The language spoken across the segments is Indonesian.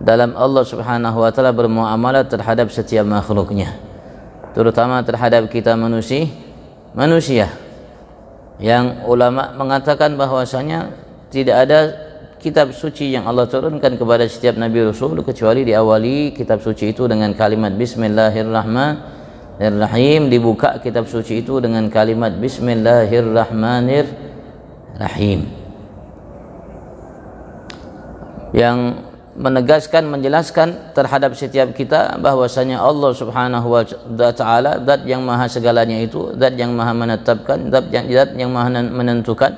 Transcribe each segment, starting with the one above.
dalam Allah Subhanahu wa taala bermuamalah terhadap setiap makhluknya, terutama terhadap kita manusia yang ulama mengatakan bahwasanya tidak ada kitab suci yang Allah turunkan kepada setiap nabi rasul kecuali diawali kitab suci itu dengan kalimat Bismillahirrahmanirrahim, dibuka kitab suci itu dengan kalimat Bismillahirrahmanirrahim, yang menegaskan, menjelaskan terhadap setiap kita bahwasanya Allah Subhanahu wa taala zat yang maha segalanya itu, zat yang maha menetapkan, zat yang maha menentukan,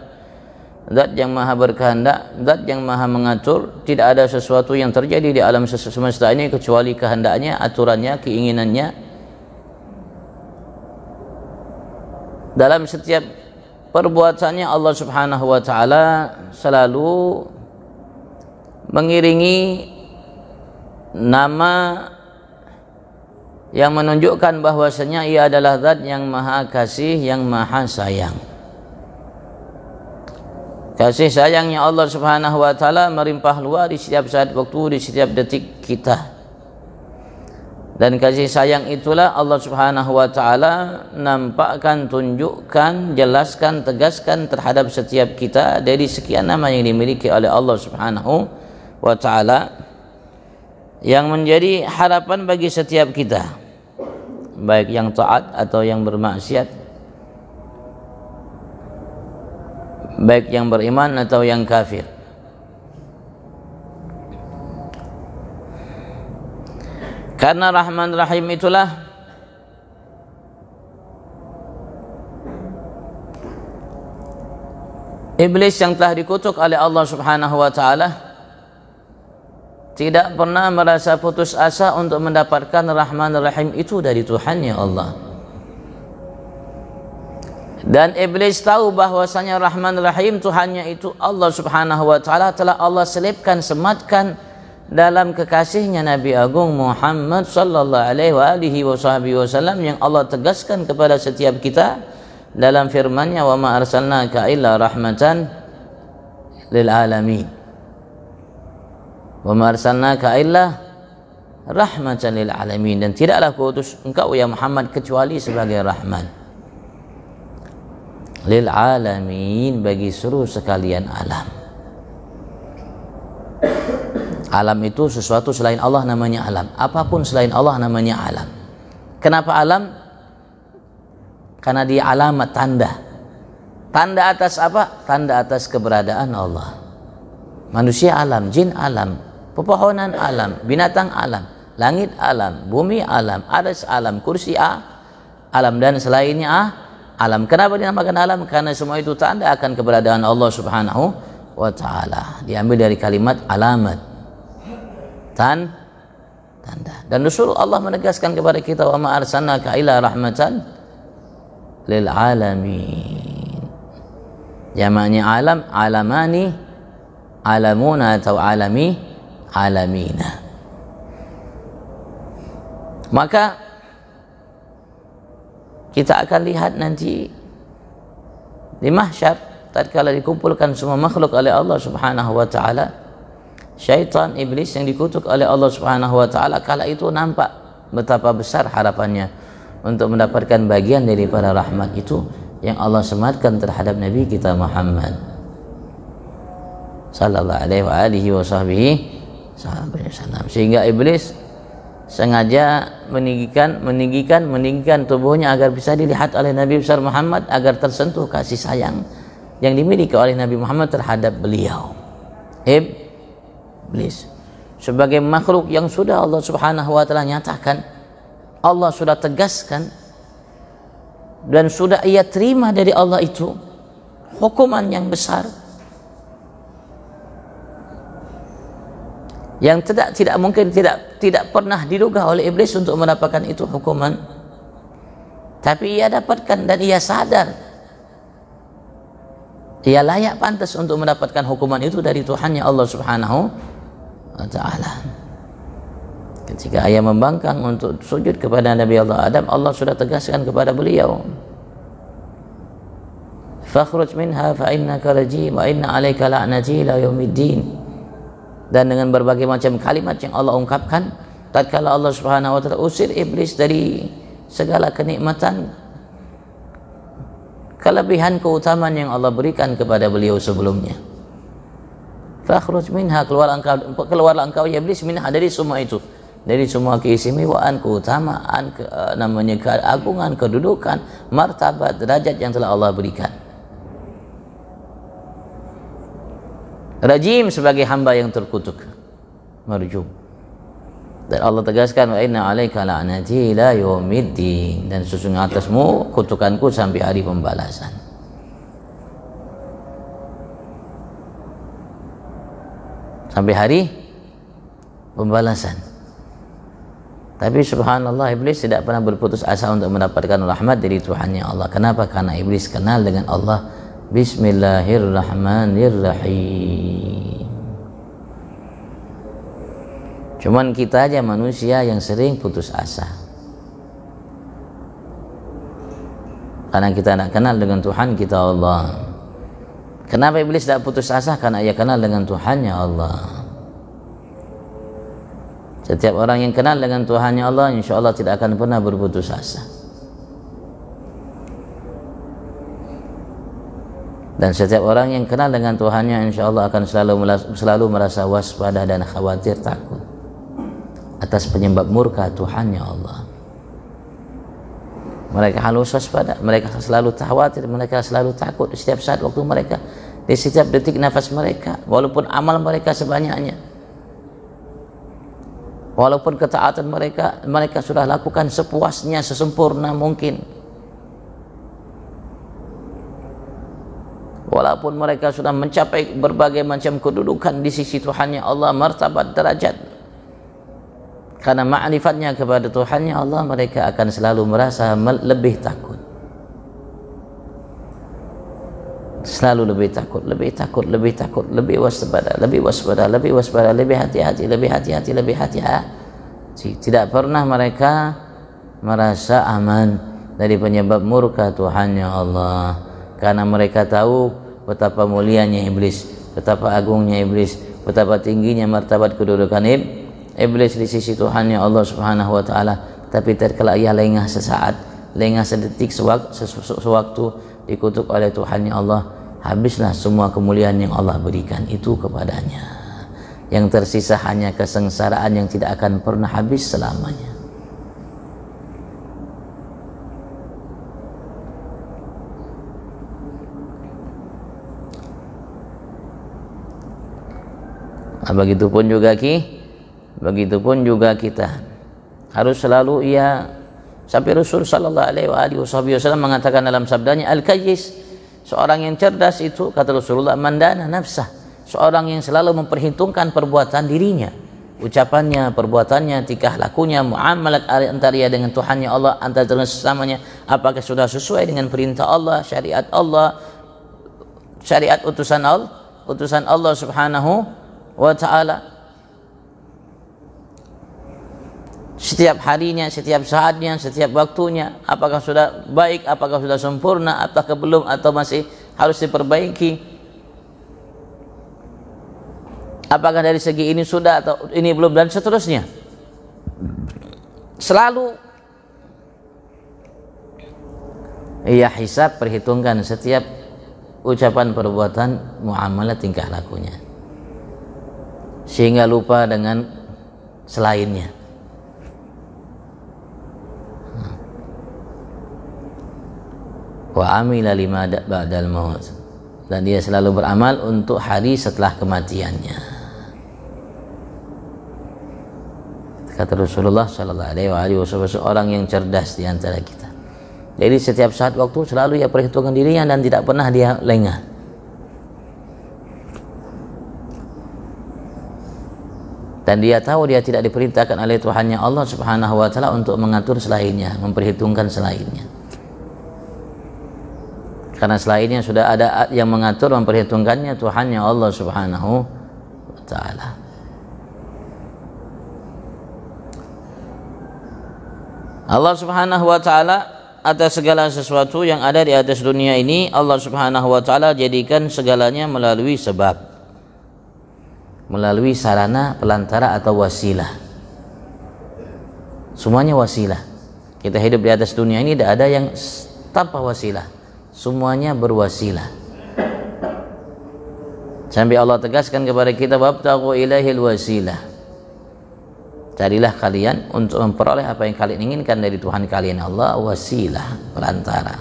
zat yang maha berkehendak, zat yang maha mengatur. Tidak ada sesuatu yang terjadi di alam semesta ini kecuali kehendaknya, aturannya, keinginannya. Dalam setiap perbuatannya Allah Subhanahu wa taala selalu mengiringi nama yang menunjukkan bahwasanya ia adalah zat yang maha kasih, yang maha sayang. Kasih sayangnya Allah Subhanahu wa taala melimpah luas di setiap saat waktu, di setiap detik kita. Dan kasih sayang itulah Allah Subhanahu wa taala nampakkan, tunjukkan, jelaskan, tegaskan terhadap setiap kita dari sekian nama yang dimiliki oleh Allah Subhanahu wa ta'ala, yang menjadi harapan bagi setiap kita, baik yang taat atau yang bermaksiat, baik yang beriman atau yang kafir. Karena Rahman Rahim itulah iblis yang telah dikutuk oleh Allah Subhanahu wa ta'ala tidak pernah merasa putus asa untuk mendapatkan Rahman Rahim itu dari Tuhannya Allah. Dan iblis tahu bahwasanya Rahman Rahim Tuhannya itu Allah Subhanahu wa taala telah Allah selipkan, sematkan dalam kekasihnya Nabi Agung Muhammad sallallahu alaihi wasallam, yang Allah tegaskan kepada setiap kita dalam firman-Nya, wa ma arsalnaka illa rahmatan lil alamin. Wa ma arsalnaka illa rahmatan lil alamin, dan tidaklah kuutus engkau ya Muhammad kecuali sebagai rahman lil alamin, bagi seluruh sekalian alam. Alam itu sesuatu selain Allah namanya alam. Apapun selain Allah namanya alam. Kenapa alam? Karena dia alamat, tanda. Tanda atas apa? Tanda atas keberadaan Allah. Manusia alam, jin alam, pepohonan alam, binatang alam, langit alam, bumi alam, arsy alam, kursi alam, dan selainnya alam. Kenapa dinamakan alam? Karena semua itu tanda akan keberadaan Allah Subhanahu wa ta'ala. Diambil dari kalimat alamat, tanda. Dan Rasul Allah menegaskan kepada kita, wa ma arsalnaka illa rahmatan lil alamin. Jamaknya alam, alamani, alamuna atau alami, alamina. Maka kita akan lihat nanti di mahsyar tatkala dikumpulkan semua makhluk oleh Allah Subhanahu wa taala, syaitan, iblis yang dikutuk oleh Allah Subhanahu wa taala, kala itu nampak betapa besar harapannya untuk mendapatkan bagian daripada rahmat itu yang Allah sematkan terhadap Nabi kita Muhammad sallallahu alaihi wasallam. Sehingga iblis sengaja meninggikan tubuhnya agar bisa dilihat oleh Nabi besar Muhammad, agar tersentuh kasih sayang yang dimiliki oleh Nabi Muhammad terhadap beliau. Iblis sebagai makhluk yang sudah Allah Subhanahu wa taala nyatakan, Allah sudah tegaskan, dan sudah ia terima dari Allah itu hukuman yang besar yang tidak mungkin, tidak pernah diduga oleh iblis untuk mendapatkan itu hukuman, tapi ia dapatkan dan ia sadar ia layak, pantas untuk mendapatkan hukuman itu dari Tuhannya Allah Subhanahu wa ta'ala. Ketika ia membangkang untuk sujud kepada Nabi Allah Adam, Allah sudah tegaskan kepada beliau, fakhruj minha fa innaka rajim wa inna 'alaika la'nati ila yaumiddin. dan dengan berbagai macam kalimat yang Allah ungkapkan tatkala Allah Subhanahu wa taala usir iblis dari segala kenikmatan, kelebihan, keutamaan yang Allah berikan kepada beliau sebelumnya. Fakhruj minha, keluarlah engkau ya iblis, minha, dari semua itu, dari semua keistimewaan, keutamaan, namanya keagungan, kedudukan, martabat, derajat yang telah Allah berikan. Rajim sebagai hamba yang terkutuk, marjum. Dan Allah tegaskan, wa inna 'alaika la'nati ila yaumiddin, dan sesungguhnya atasmu kutukanku sampai hari pembalasan. Sampai hari pembalasan. Tapi subhanallah, iblis tidak pernah berputus asa untuk mendapatkan rahmat dari Tuhannya Allah. Kenapa? Karena iblis kenal dengan Allah. Bismillahirrahmanirrahim. Cuman kita aja manusia yang sering putus asa, karena kita tidak kenal dengan Tuhan kita Allah. Kenapa iblis tidak putus asa? Karena ia kenal dengan Tuhannya Allah. Setiap orang yang kenal dengan Tuhannya Allah, insya Allah tidak akan pernah berputus asa. Dan setiap orang yang kenal dengan Tuhannya, insya Allah akan selalu merasa waspada dan khawatir, takut atas penyebab murka Tuhannya Allah. Mereka halus waspada, mereka selalu khawatir, mereka selalu takut di setiap saat waktu mereka, di setiap detik nafas mereka, walaupun amal mereka sebanyaknya, walaupun ketaatan mereka sudah lakukan sepuasnya, sesempurna mungkin, walaupun mereka sudah mencapai berbagai macam kedudukan di sisi Tuhannya Allah, martabat, derajat, karena ma'rifatnya kepada Tuhannya Allah, mereka akan selalu merasa lebih takut, selalu lebih takut, lebih takut, lebih takut, lebih waspada, lebih waspada, lebih waspada, lebih hati-hati, lebih hati-hati, lebih hati-hati. Tidak pernah mereka merasa aman dari penyebab murka Tuhannya Allah, karena mereka tahu betapa mulianya iblis, betapa agungnya iblis, betapa tingginya martabat kedudukan iblis di sisi Tuhannya Allah Subhanahu wa taala. Tapi terkala ia lengah sesaat, lengah sedetik, sewaktu dikutuk oleh Tuhannya Allah, habislah semua kemuliaan yang Allah berikan itu kepadanya. Yang tersisa hanya kesengsaraan yang tidak akan pernah habis selamanya. Begitupun juga kita harus selalu sampai Rasul sallallahu alaihi wasallam mengatakan dalam sabdanya, al-kayyis, seorang yang cerdas itu, kata Rasulullah, mandana nafsah, seorang yang selalu memperhitungkan perbuatan dirinya, ucapannya, perbuatannya, tikah lakunya, muamalat antara ia dengan Tuhannya Allah, antara dengan sesamanya, apakah sudah sesuai dengan perintah Allah, syariat utusan Allah Subhanahu wa ta'ala. Setiap harinya, setiap saatnya, setiap waktunya, apakah sudah baik, apakah sudah sempurna, apakah belum, atau masih harus diperbaiki, apakah dari segi ini sudah atau ini belum, dan seterusnya. Selalu ia hisab, perhitungkan setiap ucapan, perbuatan, muamalah, tingkah lakunya, sehingga lupa dengan selainnya. Wa amila lima ba'dal maut, dan dia selalu beramal untuk hari setelah kematiannya. Kata Rasulullah sallallahu alaihi wasallam, seorang yang cerdas di antara kita, jadi setiap saat waktu selalu ia perhitungkan dirinya dan tidak pernah dia lengah. Dan dia tahu dia tidak diperintahkan oleh Tuhannya Allah Subhanahu wa taala untuk mengatur selainnya, memperhitungkan selainnya. Karena selainnya sudah ada yang mengatur, memperhitungkannya, Tuhannya Allah Subhanahu wa taala. Allah Subhanahu wa taala atas segala sesuatu yang ada di atas dunia ini, Allah Subhanahu wa taala jadikan segalanya melalui sebab. melalui sarana, pelantara atau wasilah. Semuanya wasilah. Kita hidup di atas dunia ini tidak ada yang tanpa wasilah. Semuanya berwasilah. Sampai Allah tegaskan kepada kita, wabtaghu ilaihil wasilah. Carilah kalian untuk memperoleh apa yang kalian inginkan dari Tuhan kalian Allah, wasilah, perantara.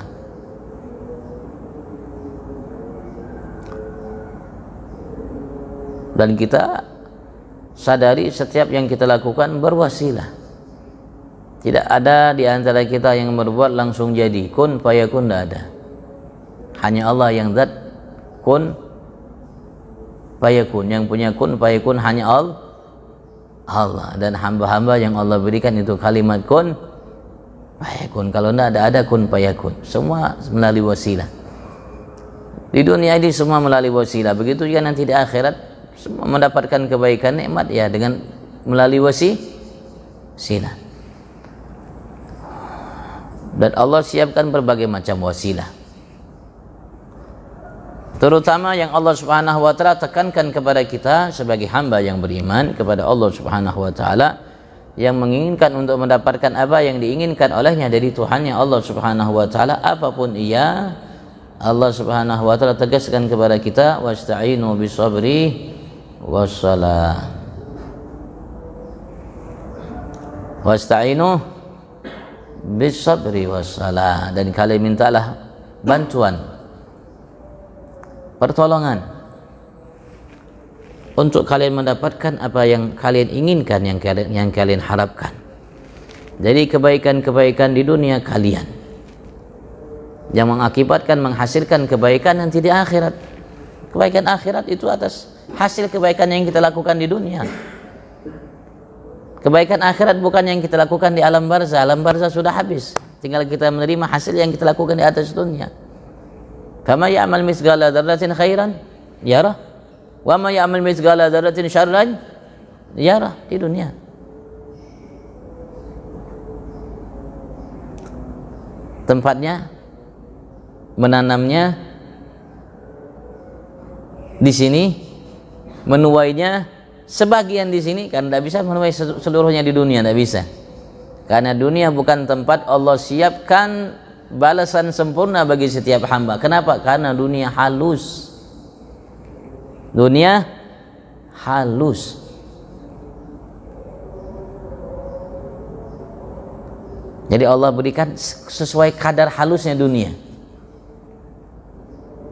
Dan kita sadari setiap yang kita lakukan berwasilah. Tidak ada di antara kita yang berbuat langsung jadi, kun fayakun, tidak ada. Hanya Allah yang zat kun fayakun, yang punya kun fayakun hanya Allah. Dan hamba-hamba yang Allah berikan itu kalimat kun fayakun. Kalau tidak ada kun fayakun. Semua melalui wasilah. Di dunia ini semua melalui wasilah. Begitu juga nanti di akhirat semua mendapatkan kebaikan nikmat ya dengan melalui wasilah. Dan Allah siapkan berbagai macam wasilah, terutama yang Allah Subhanahu wa ta'ala tekankan kepada kita sebagai hamba yang beriman kepada Allah Subhanahu wa ta'ala, yang menginginkan untuk mendapatkan apa yang diinginkan olehnya dari Tuhannya Allah Subhanahu wa ta'ala, apapun ia, Allah Subhanahu wa ta'ala tegaskan kepada kita, wasta'inu bisabri wassalah. Wasta'inu bisabri wassalah, dan kalian mintalah bantuan, pertolongan untuk kalian mendapatkan apa yang kalian inginkan, yang kalian harapkan. Jadi kebaikan-kebaikan di dunia kalian yang mengakibatkan, menghasilkan kebaikan nanti di akhirat. Kebaikan akhirat itu atas hasil kebaikan yang kita lakukan di dunia. Kebaikan akhirat bukan yang kita lakukan di alam barzah. Alam barzah sudah habis, tinggal kita menerima hasil yang kita lakukan di atas dunia. Kama ya'mal mithqala dzarratin khairan yarah, wa ma ya'mal mithqala dzarratin syarran yarah. Di dunia tempatnya, menanamnya di sini, menuainya sebagian di sini, karena tidak bisa menuai seluruhnya di dunia, tidak bisa. Karena dunia bukan tempat Allah siapkan balasan sempurna bagi setiap hamba. Kenapa? Karena dunia halus. Dunia halus. Jadi Allah berikan sesuai kadar halusnya dunia.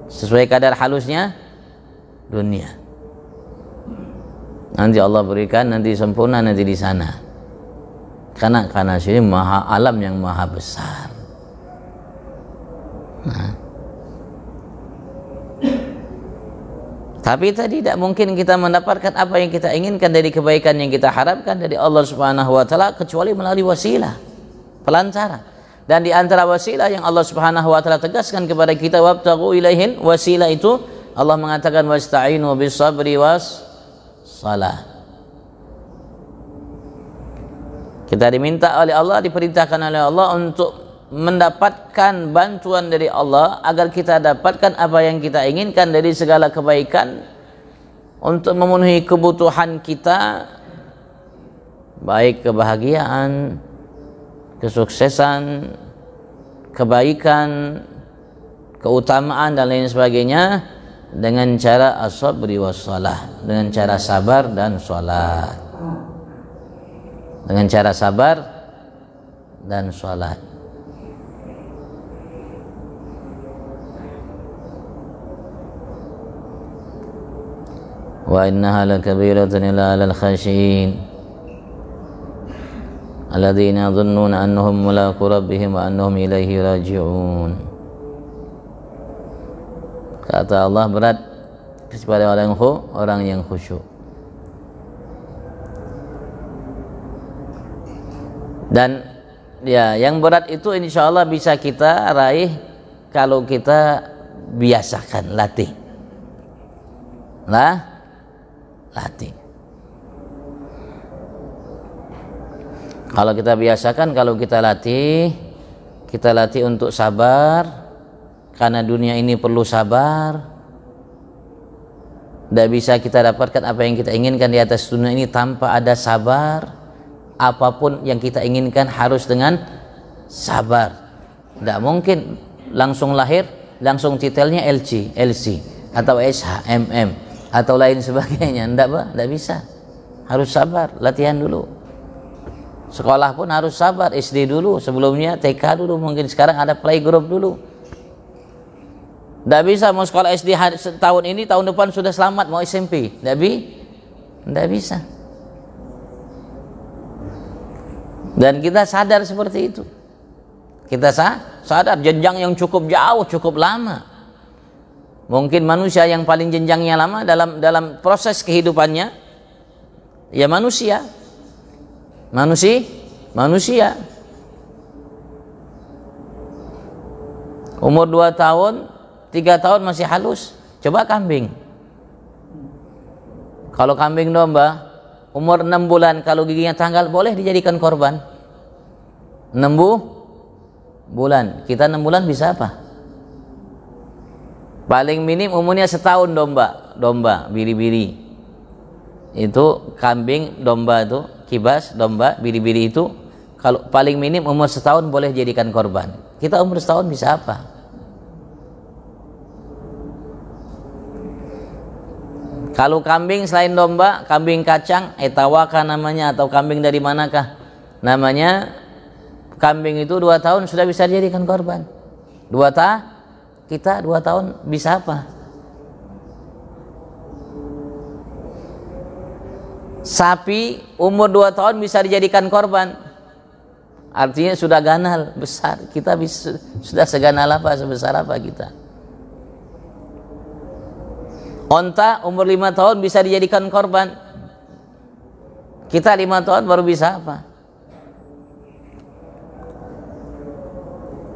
Sesuai kadar halusnya dunia. Nanti Allah berikan, nanti sempurna nanti di sana. Karena sini maha alam yang maha besar. Nah. Tapi tidak mungkin kita mendapatkan apa yang kita inginkan dari kebaikan yang kita harapkan dari Allah Subhanahu wa ta'ala kecuali melalui wasilah, pelantara. Dan di antara wasilah yang Allah Subhanahu wa ta'ala tegaskan kepada kita, wabtaghu ilaihil wasilah, itu Allah mengatakan wasta'inu bisabri wassalah. Kita diminta oleh Allah, diperintahkan oleh Allah untuk mendapatkan bantuan dari Allah agar kita dapatkan apa yang kita inginkan dari segala kebaikan, untuk memenuhi kebutuhan kita, baik kebahagiaan, kesuksesan, kebaikan, keutamaan dan lain sebagainya, dengan cara as-sabri wassalah, dengan cara sabar dan sholat. Dengan cara sabar dan sholat. Wa innaha lakabiratun illa 'alal khashiyin alladzina yadhunnuna annahum mulaqu rabbihim wa annahum ilaihi raji'un. Kata Allah, berat kepada orang yang khusyuk. Dan ya, yang berat itu insya Allah bisa kita raih kalau kita biasakan, latih. Latih. Kalau kita biasakan, kalau kita latih untuk sabar, karena dunia ini perlu sabar. Tidak bisa kita dapatkan apa yang kita inginkan di atas dunia ini tanpa ada sabar. Apapun yang kita inginkan harus dengan sabar. Tidak mungkin langsung lahir, langsung titelnya LC, LC atau SH, MM atau lain sebagainya. Tidak bisa. Harus sabar, latihan dulu. Sekolah pun harus sabar, SD dulu, sebelumnya TK dulu, mungkin sekarang ada playgroup dulu. Tidak bisa mau sekolah SD tahun ini, tahun depan sudah selamat mau SMP. Tidak bisa. Dan kita sadar seperti itu. Kita sadar jenjang yang cukup jauh, cukup lama. Mungkin manusia yang paling jenjangnya lama dalam proses kehidupannya, ya manusia. Umur 2 tahun, 3 tahun masih halus. Coba kambing. Kalau kambing domba umur 6 bulan, kalau giginya tanggal boleh dijadikan korban. 6 bulan. Kita 6 bulan bisa apa? Paling minim umurnya setahun domba biri-biri. Itu kambing, domba itu, kibas, domba, biri-biri itu kalau paling minim umur setahun boleh jadikan korban. Kita umur setahun bisa apa? Kalau kambing selain domba, kambing kacang, etawaka namanya, atau kambing dari manakah namanya, kambing itu 2 tahun sudah bisa dijadikan korban. Kita 2 tahun bisa apa? Sapi umur 2 tahun bisa dijadikan korban. Artinya sudah ganal besar. Kita sudah seganal apa, sebesar apa kita? Onta umur 5 tahun bisa dijadikan korban. Kita 5 tahun baru bisa apa?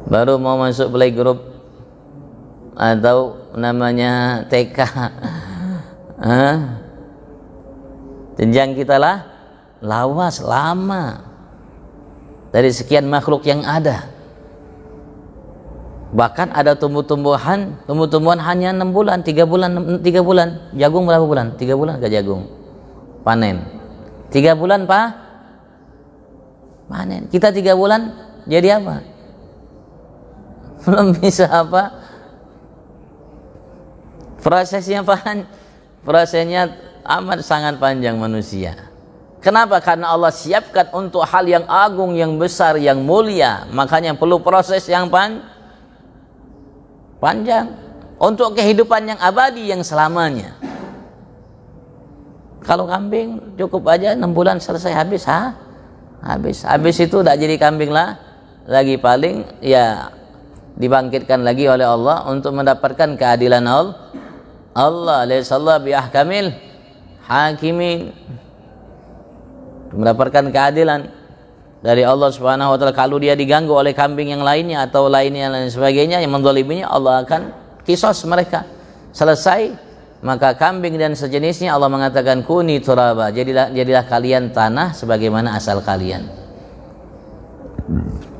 Baru mau masuk playgroup atau namanya TK. Jenjang kita lawas, lama dari sekian makhluk yang ada. Bahkan ada tumbuh-tumbuhan hanya 6 bulan, 3 bulan. Jagung berapa bulan? 3 bulan ke jagung panen. 3 bulan panen. Kita 3 bulan jadi apa? Belum bisa apa? Prosesnya amat sangat panjang manusia. Kenapa? Karena Allah siapkan untuk hal yang agung, yang besar, yang mulia. Makanya perlu proses yang panjang untuk kehidupan yang abadi, yang selamanya. Kalau kambing cukup aja 6 bulan selesai, habis itu tidak jadi kambing lagi, paling ya dibangkitkan lagi oleh Allah untuk mendapatkan keadilan Allah. Laysallahu biahkamil hakimin, mendapatkan keadilan dari Allah Subhanahu wa taala. Kalau dia diganggu oleh kambing yang lainnya atau lain sebagainya yang menzaliminya, Allah akan kisos mereka. Selesai, maka kambing dan sejenisnya Allah mengatakan kuni turaba, jadilah kalian tanah sebagaimana asal kalian.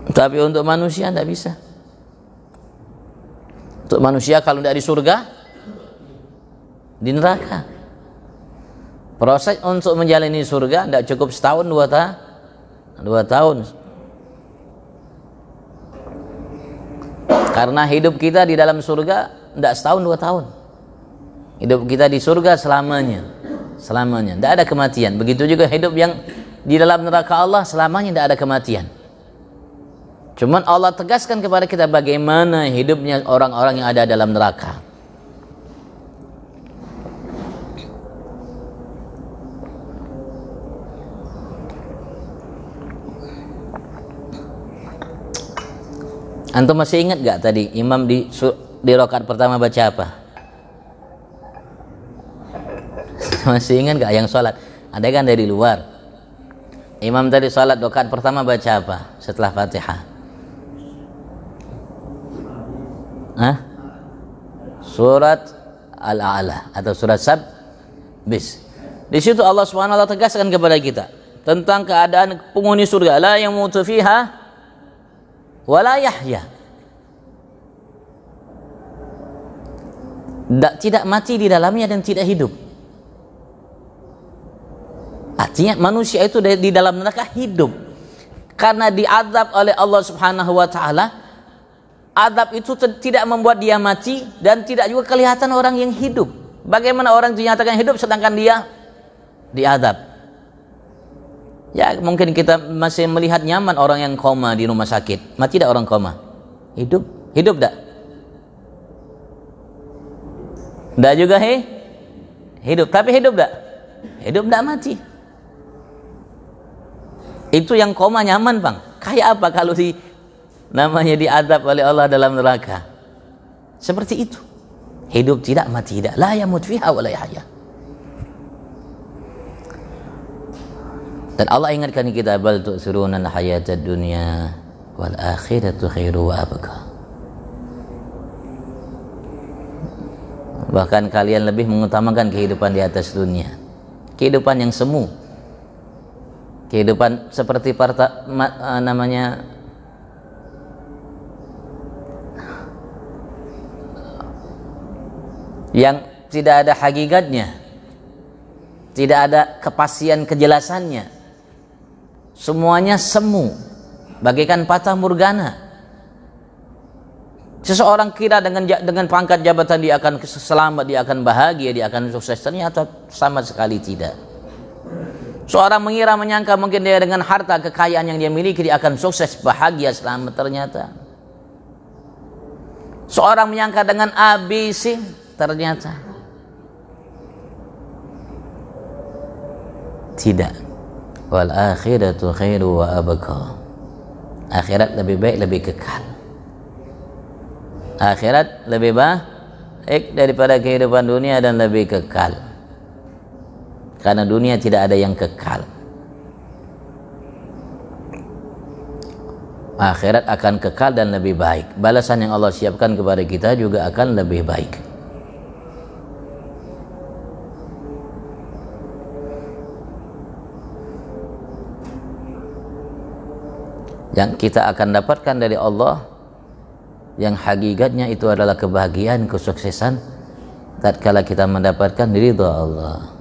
Tapi untuk manusia tidak bisa. Untuk manusia kalau tidak di surga, di neraka. Proses untuk menjalani surga tidak cukup setahun, 2 tahun. Karena hidup kita di dalam surga tidak setahun, 2 tahun. Hidup kita di surga selamanya. Tidak ada kematian. Begitu juga hidup yang di dalam neraka Allah, selamanya tidak ada kematian. Cuman Allah tegaskan kepada kita bagaimana hidupnya orang-orang yang ada dalam neraka. Antum masih ingat gak tadi imam di rakaat pertama baca apa? Masih ingat gak yang sholat? Ada kan dari luar? Imam tadi sholat rakaat pertama baca apa setelah Fatihah? Surat Al-A'la atau surat Bis. Di situ Allah Subhanahu wa taala tegaskan kepada kita tentang keadaan penghuni surga, la yamutu fiha wala yahya. Tidak mati di dalamnya dan tidak hidup. Artinya manusia itu di dalam neraka hidup karena diazab oleh Allah Subhanahu wa taala. Azab itu tidak membuat dia mati dan tidak juga kelihatan orang yang hidup. Bagaimana orang dinyatakan hidup sedangkan dia diazab? Ya, mungkin kita masih melihat nyaman orang yang koma di rumah sakit. Mati tidak orang koma? Hidup? Hidup tak? Tidak juga hidup. Tapi hidup tak? Hidup tak mati. Itu yang koma nyaman, Bang. Kayak apa kalau namanya diazab oleh Allah dalam neraka? Seperti itu. Hidup tidak, mati tidak. La yamut fiha wa la yahya. Dan Allah ingatkan kita, bal tu'thiruna al-hayatad dunya wal akhiratu khairu wa abqa. Bahkan kalian lebih mengutamakan kehidupan di atas dunia. Kehidupan yang semu. Kehidupan seperti yang tidak ada hakikatnya, tidak ada kepastian kejelasannya, semuanya semu, bagaikan fata morgana. Seseorang kira dengan pangkat jabatan dia akan selamat, dia akan bahagia, dia akan sukses, ternyata sama sekali tidak. Seorang mengira menyangka mungkin dia dengan harta kekayaan yang dia miliki dia akan sukses, bahagia, selamat, ternyata. Seorang menyangka dengan ABC, ternyata tidak. Wal akhiratu khairu wa abqa. Akhirat lebih baik, lebih kekal. Akhirat lebih baik daripada kehidupan dunia dan lebih kekal. Karena dunia tidak ada yang kekal. Akhirat akan kekal dan lebih baik. Balasan yang Allah siapkan kepada kita juga akan lebih baik. Yang kita akan dapatkan dari Allah, yang hakikatnya itu adalah kebahagiaan, kesuksesan tatkala kita mendapatkan ridha Allah.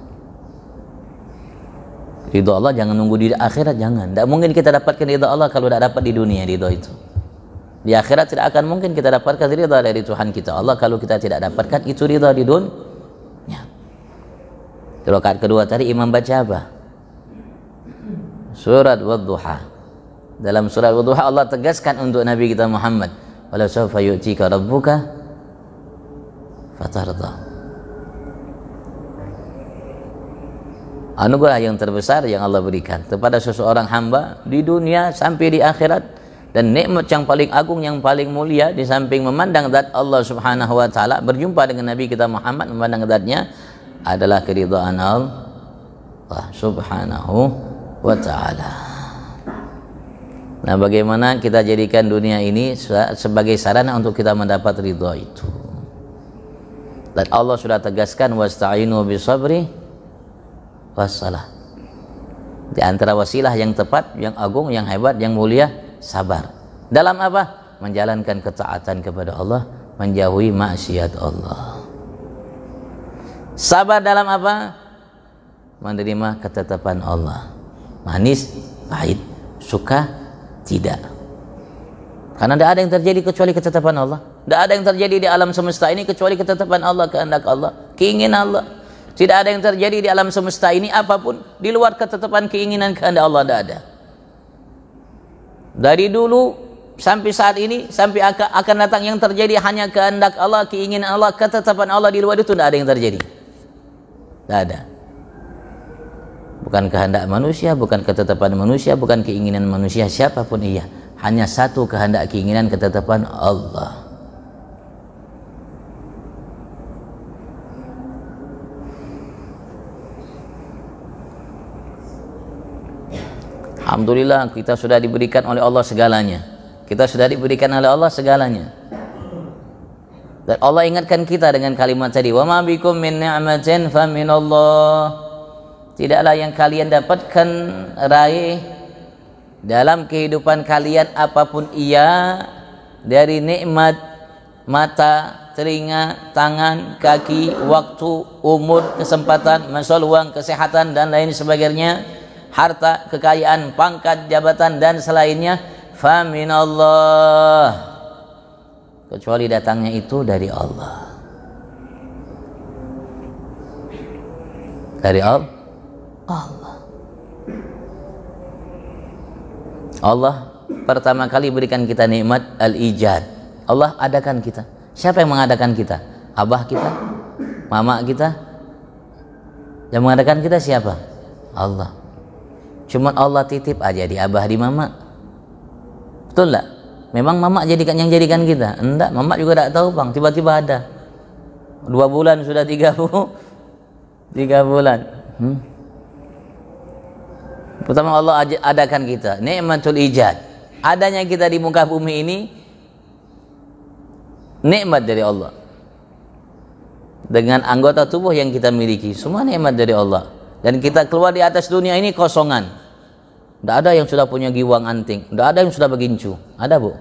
Ridha Allah jangan nunggu di akhirat, jangan. Tidak mungkin kita dapatkan ridha Allah kalau tidak dapat di dunia ridha itu. Di akhirat tidak akan mungkin kita dapatkan ridha dari Tuhan kita Allah kalau kita tidak dapatkan itu ridha di dunia. Di rakaat kedua tadi imam baca apa? Surat Wadduha. Dalam surat Wadduha Allah tegaskan untuk Nabi kita Muhammad, wala sawfa yu'tika rabbuka fatarda. Anugerah yang terbesar yang Allah berikan kepada seseorang hamba di dunia sampai di akhirat, dan nikmat yang paling agung, yang paling mulia di samping memandang zat Allah Subhanahu wa taala, berjumpa dengan Nabi kita Muhammad memandang zatnya, adalah keridhaan Allah Subhanahu wa taala. Nah, bagaimana kita jadikan dunia ini sebagai sarana untuk kita mendapat ridha itu. Dan Allah sudah tegaskan, wasta'inu bisabri wassalah. Di antara wasilah yang tepat, yang agung, yang hebat, yang mulia, sabar. Dalam apa? Menjalankan ketaatan kepada Allah, menjauhi maksiat Allah. Sabar dalam apa? Menerima ketetapan Allah. Manis, pahit, suka, tidak. Karena tidak ada yang terjadi kecuali ketetapan Allah. Tidak ada yang terjadi di alam semesta ini kecuali ketetapan Allah, kehendak Allah, keinginan Allah. Tidak ada yang terjadi di alam semesta ini apapun di luar ketetapan keinginan kehendak Allah, tidak ada. Dari dulu sampai saat ini, sampai akan datang, yang terjadi hanya kehendak Allah, keinginan Allah, ketetapan Allah. Di luar itu tidak ada yang terjadi. Tidak ada. Bukan kehendak manusia, bukan ketetapan manusia, bukan keinginan manusia, siapapun ia. Hanya satu kehendak, keinginan, ketetapan Allah. Alhamdulillah kita sudah diberikan oleh Allah segalanya. Kita sudah diberikan oleh Allah segalanya. Dan Allah ingatkan kita dengan kalimat tadi, wa ma bikum min ni'matin fa minallah. Tidaklah yang kalian dapatkan, raih dalam kehidupan kalian apapun ia, dari nikmat mata, telinga, tangan, kaki, waktu, umur, kesempatan, masa luang, kesehatan dan lain sebagainya, harta, kekayaan, pangkat, jabatan dan selainnya, faminallah, kecuali datangnya itu dari Allah. Dari Allah. Allah pertama kali berikan kita nikmat al-ijad. Allah adakan kita. Siapa yang mengadakan kita? Abah kita? Mama kita? Yang mengadakan kita siapa? Allah. Cuman Allah titip aja di abah di mama. Betul enggak? Memang mama yang jadikan kita? Enggak, mama juga tidak tahu bang. Tiba-tiba ada. 2 bulan sudah 3 bulan. Pertama Allah adakan kita. Nikmatul ijad. Adanya kita di muka bumi ini nikmat dari Allah. Dengan anggota tubuh yang kita miliki, semua nikmat dari Allah. Dan kita keluar di atas dunia ini kosongan. Tidak ada yang sudah punya giwang anting. Tidak ada yang sudah begincu. Ada bu?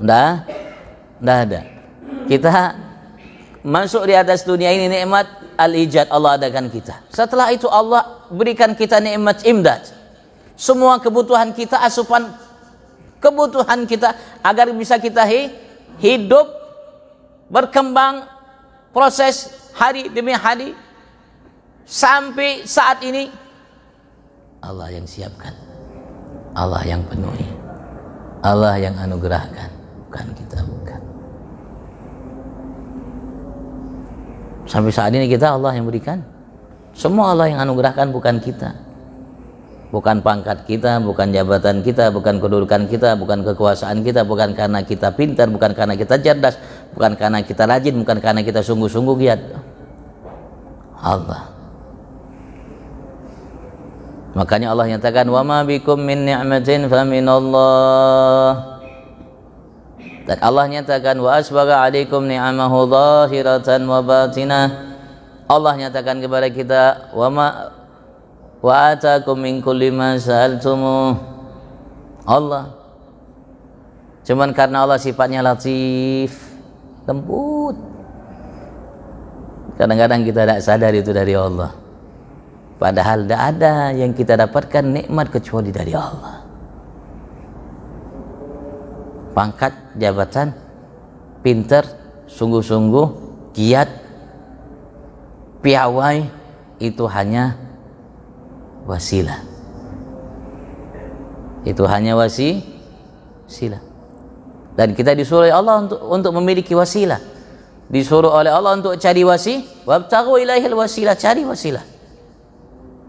Tidak ada. Kita masuk di atas dunia ini nikmat al-ijad, Allah adakan kita. Setelah itu Allah berikan kita nikmat imdad. Semua kebutuhan kita, asupan kebutuhan kita agar bisa kita hidup, berkembang, proses hari demi hari sampai saat ini Allah yang siapkan, Allah yang penuhi, Allah yang anugerahkan, bukan kita, bukan. Sampai saat ini kita Allah yang berikan. Semua Allah yang anugerahkan, bukan kita. Bukan pangkat kita, bukan jabatan kita, bukan kedudukan kita, bukan kekuasaan kita, bukan karena kita pintar, bukan karena kita cerdas, bukan karena kita rajin, bukan karena kita sungguh-sungguh giat. Allah. Makanya Allah nyatakan wa ma bikum min ni'matin faminallah. Dan Allah nyatakan wa asbagha alaikum ni'amahu zahiratan wa batinah. Allah nyatakan kepada kita wa atakum min kulli ma sa'altumuh. Allah. Cuman karena Allah sifatnya latif, lembut. Kadang-kadang kita tidak sadar itu dari Allah. Padahal tidak ada yang kita dapatkan nikmat kecuali dari Allah. Pangkat, jabatan, pinter, sungguh-sungguh, giat, piawai, itu hanya wasilah. Itu hanya wasilah. Dan kita disuruh oleh Allah untuk memiliki wasilah. Disuruh oleh Allah untuk cari wabtaghu ilaihil wasilah, cari wasilah.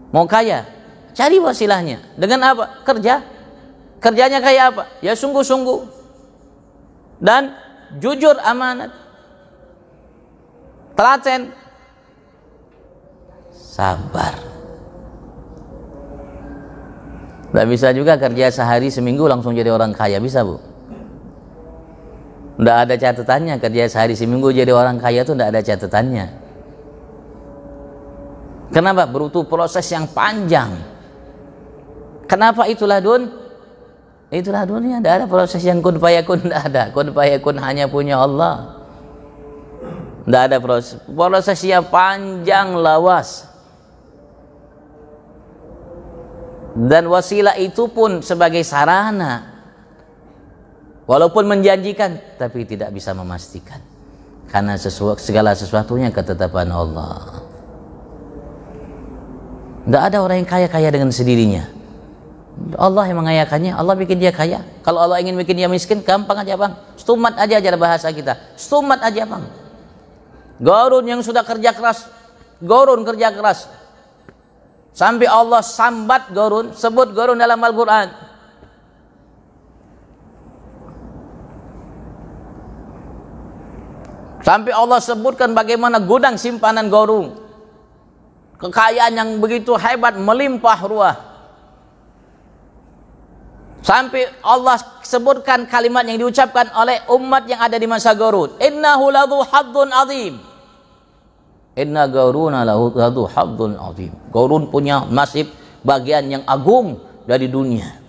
Mau kaya, cari wasilahnya. Dengan apa? Kerja. Kerjanya kayak apa? Ya sungguh-sungguh. Dan jujur, amanat, telaten, sabar. Tidak bisa juga kerja sehari seminggu langsung jadi orang kaya, bisa bu? Tidak ada catatannya. Kerja sehari seminggu jadi orang kaya itu tidak ada catatannya. Kenapa? Butuh proses yang panjang. Kenapa? Itulah dunia, tidak ada proses yang kun fayakun, tidak ada. Kun fayakun hanya punya Allah. Tidak ada proses yang panjang, lawas. Dan wasilah itu pun sebagai sarana, walaupun menjanjikan, tapi tidak bisa memastikan. Karena segala sesuatunya ketetapan Allah. Tidak ada orang yang kaya-kaya dengan sendirinya. Allah yang mengayakannya, Allah bikin dia kaya. Kalau Allah ingin bikin dia miskin, gampang aja bang. Stumat aja bahasa kita. Stumat aja bang. Qarun yang sudah kerja keras, kerja keras. Sampai Allah sambat Qarun, sebut Qarun dalam Al-Quran. Sampai Allah sebutkan bagaimana gudang simpanan Qarun. Kekayaan yang begitu hebat, melimpah ruah. Sampai Allah sebutkan kalimat yang diucapkan oleh umat yang ada di masa Qarun. Innahu ladhu hadzun azim. Inna Qaruna ladhu hadzun azim. Qarun punya nasib bagian yang agung dari dunia.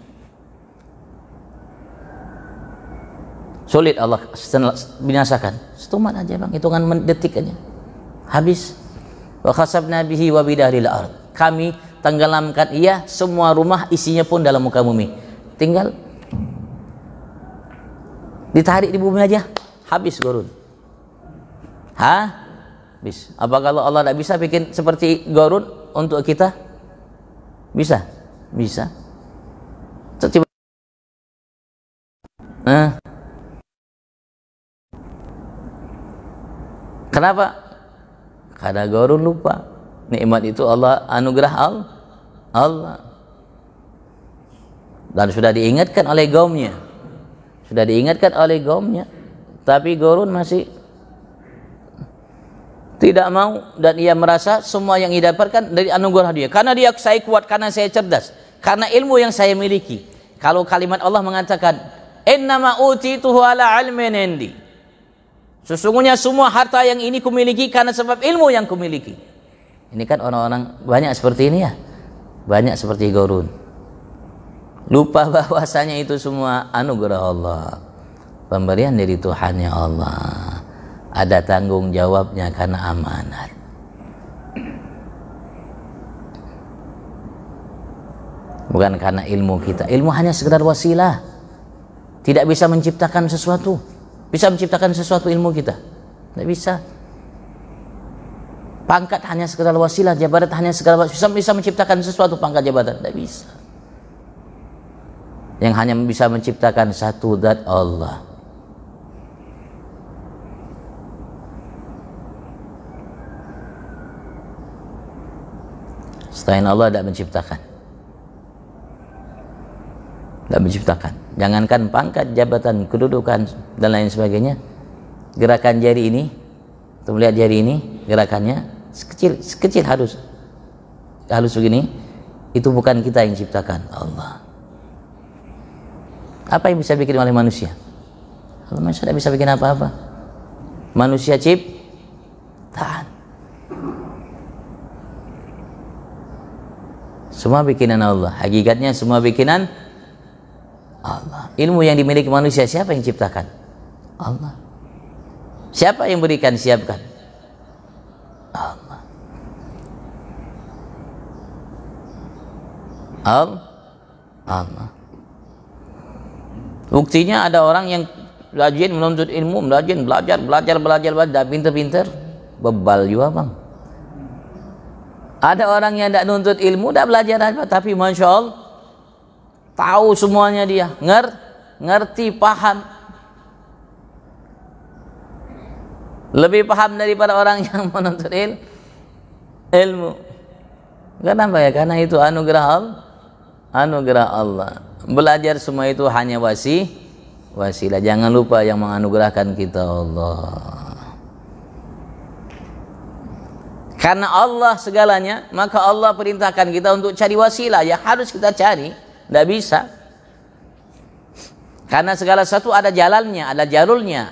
Sulit Allah binasakan. Setumat aja bang, hitungan detik aja. Habis. Wa khasabna bihi wa bidaril ard. Kami tenggelamkan ia, semua rumah isinya pun dalam muka bumi. Tinggal ditarik di bumi aja, habis Qarun. Habis. Apa kalau Allah tidak bisa bikin seperti Qarun untuk kita? Bisa? Bisa. Tiba Kenapa? Karena Qarun lupa nikmat itu Allah anugerah Allah, dan sudah diingatkan oleh kaumnya, tapi Qarun masih tidak mau, dan ia merasa semua yang didapatkan dari anugerah dia, karena saya kuat, karena saya cerdas, karena ilmu yang saya miliki. Kalau kalimat Allah mengatakan innama utituhu ala ilmin indi, sesungguhnya semua harta yang ini kumiliki karena sebab ilmu yang kumiliki. Ini kan orang-orang banyak seperti ini ya, banyak seperti Qarun, lupa bahwasanya itu semua anugerah Allah, pemberian dari Tuhannya Allah, ada tanggung jawabnya karena amanat. Bukan karena ilmu kita. Ilmu hanya sekedar wasilah, tidak bisa menciptakan sesuatu. Bisa menciptakan sesuatu ilmu kita? Tidak bisa. Pangkat hanya sekedar wasilah, jabatan hanya sekedar wasilah. Bisa menciptakan sesuatu pangkat jabatan? Tidak bisa. Yang hanya bisa menciptakan satu zat Allah. Selain Allah tidak menciptakan. Tidak menciptakan. Jangankan pangkat, jabatan, kedudukan dan lain sebagainya. Gerakan jari ini, atau melihat jari ini, gerakannya sekecil halus begini, itu bukan kita yang ciptakan, Allah. Apa yang bisa bikin oleh manusia? Manusia tidak bisa bikin apa-apa. Manusia ciptaan. Semua bikinan Allah. Hakikatnya semua bikinan Allah. Ilmu yang dimiliki manusia siapa yang ciptakan? Allah. Siapa yang berikan, siapkan? Allah. Allah. Buktinya ada orang yang rajin menuntut ilmu, rajin belajar, pinter-pinter, bebal juga bang. Ada orang yang tidak nuntut ilmu, tidak belajar apa, tapi masya Allah tahu semuanya dia, ngerti, paham, lebih paham daripada orang yang menuntut ilmu. Kenapa ya? Karena itu anugerah Allah. Belajar semua itu hanya wasilah. Jangan lupa yang menganugerahkan kita Allah. Karena Allah segalanya, maka Allah perintahkan kita untuk cari wasilah. Ya harus kita cari, tidak bisa. Karena segala sesuatu ada jalannya, ada jalurnya.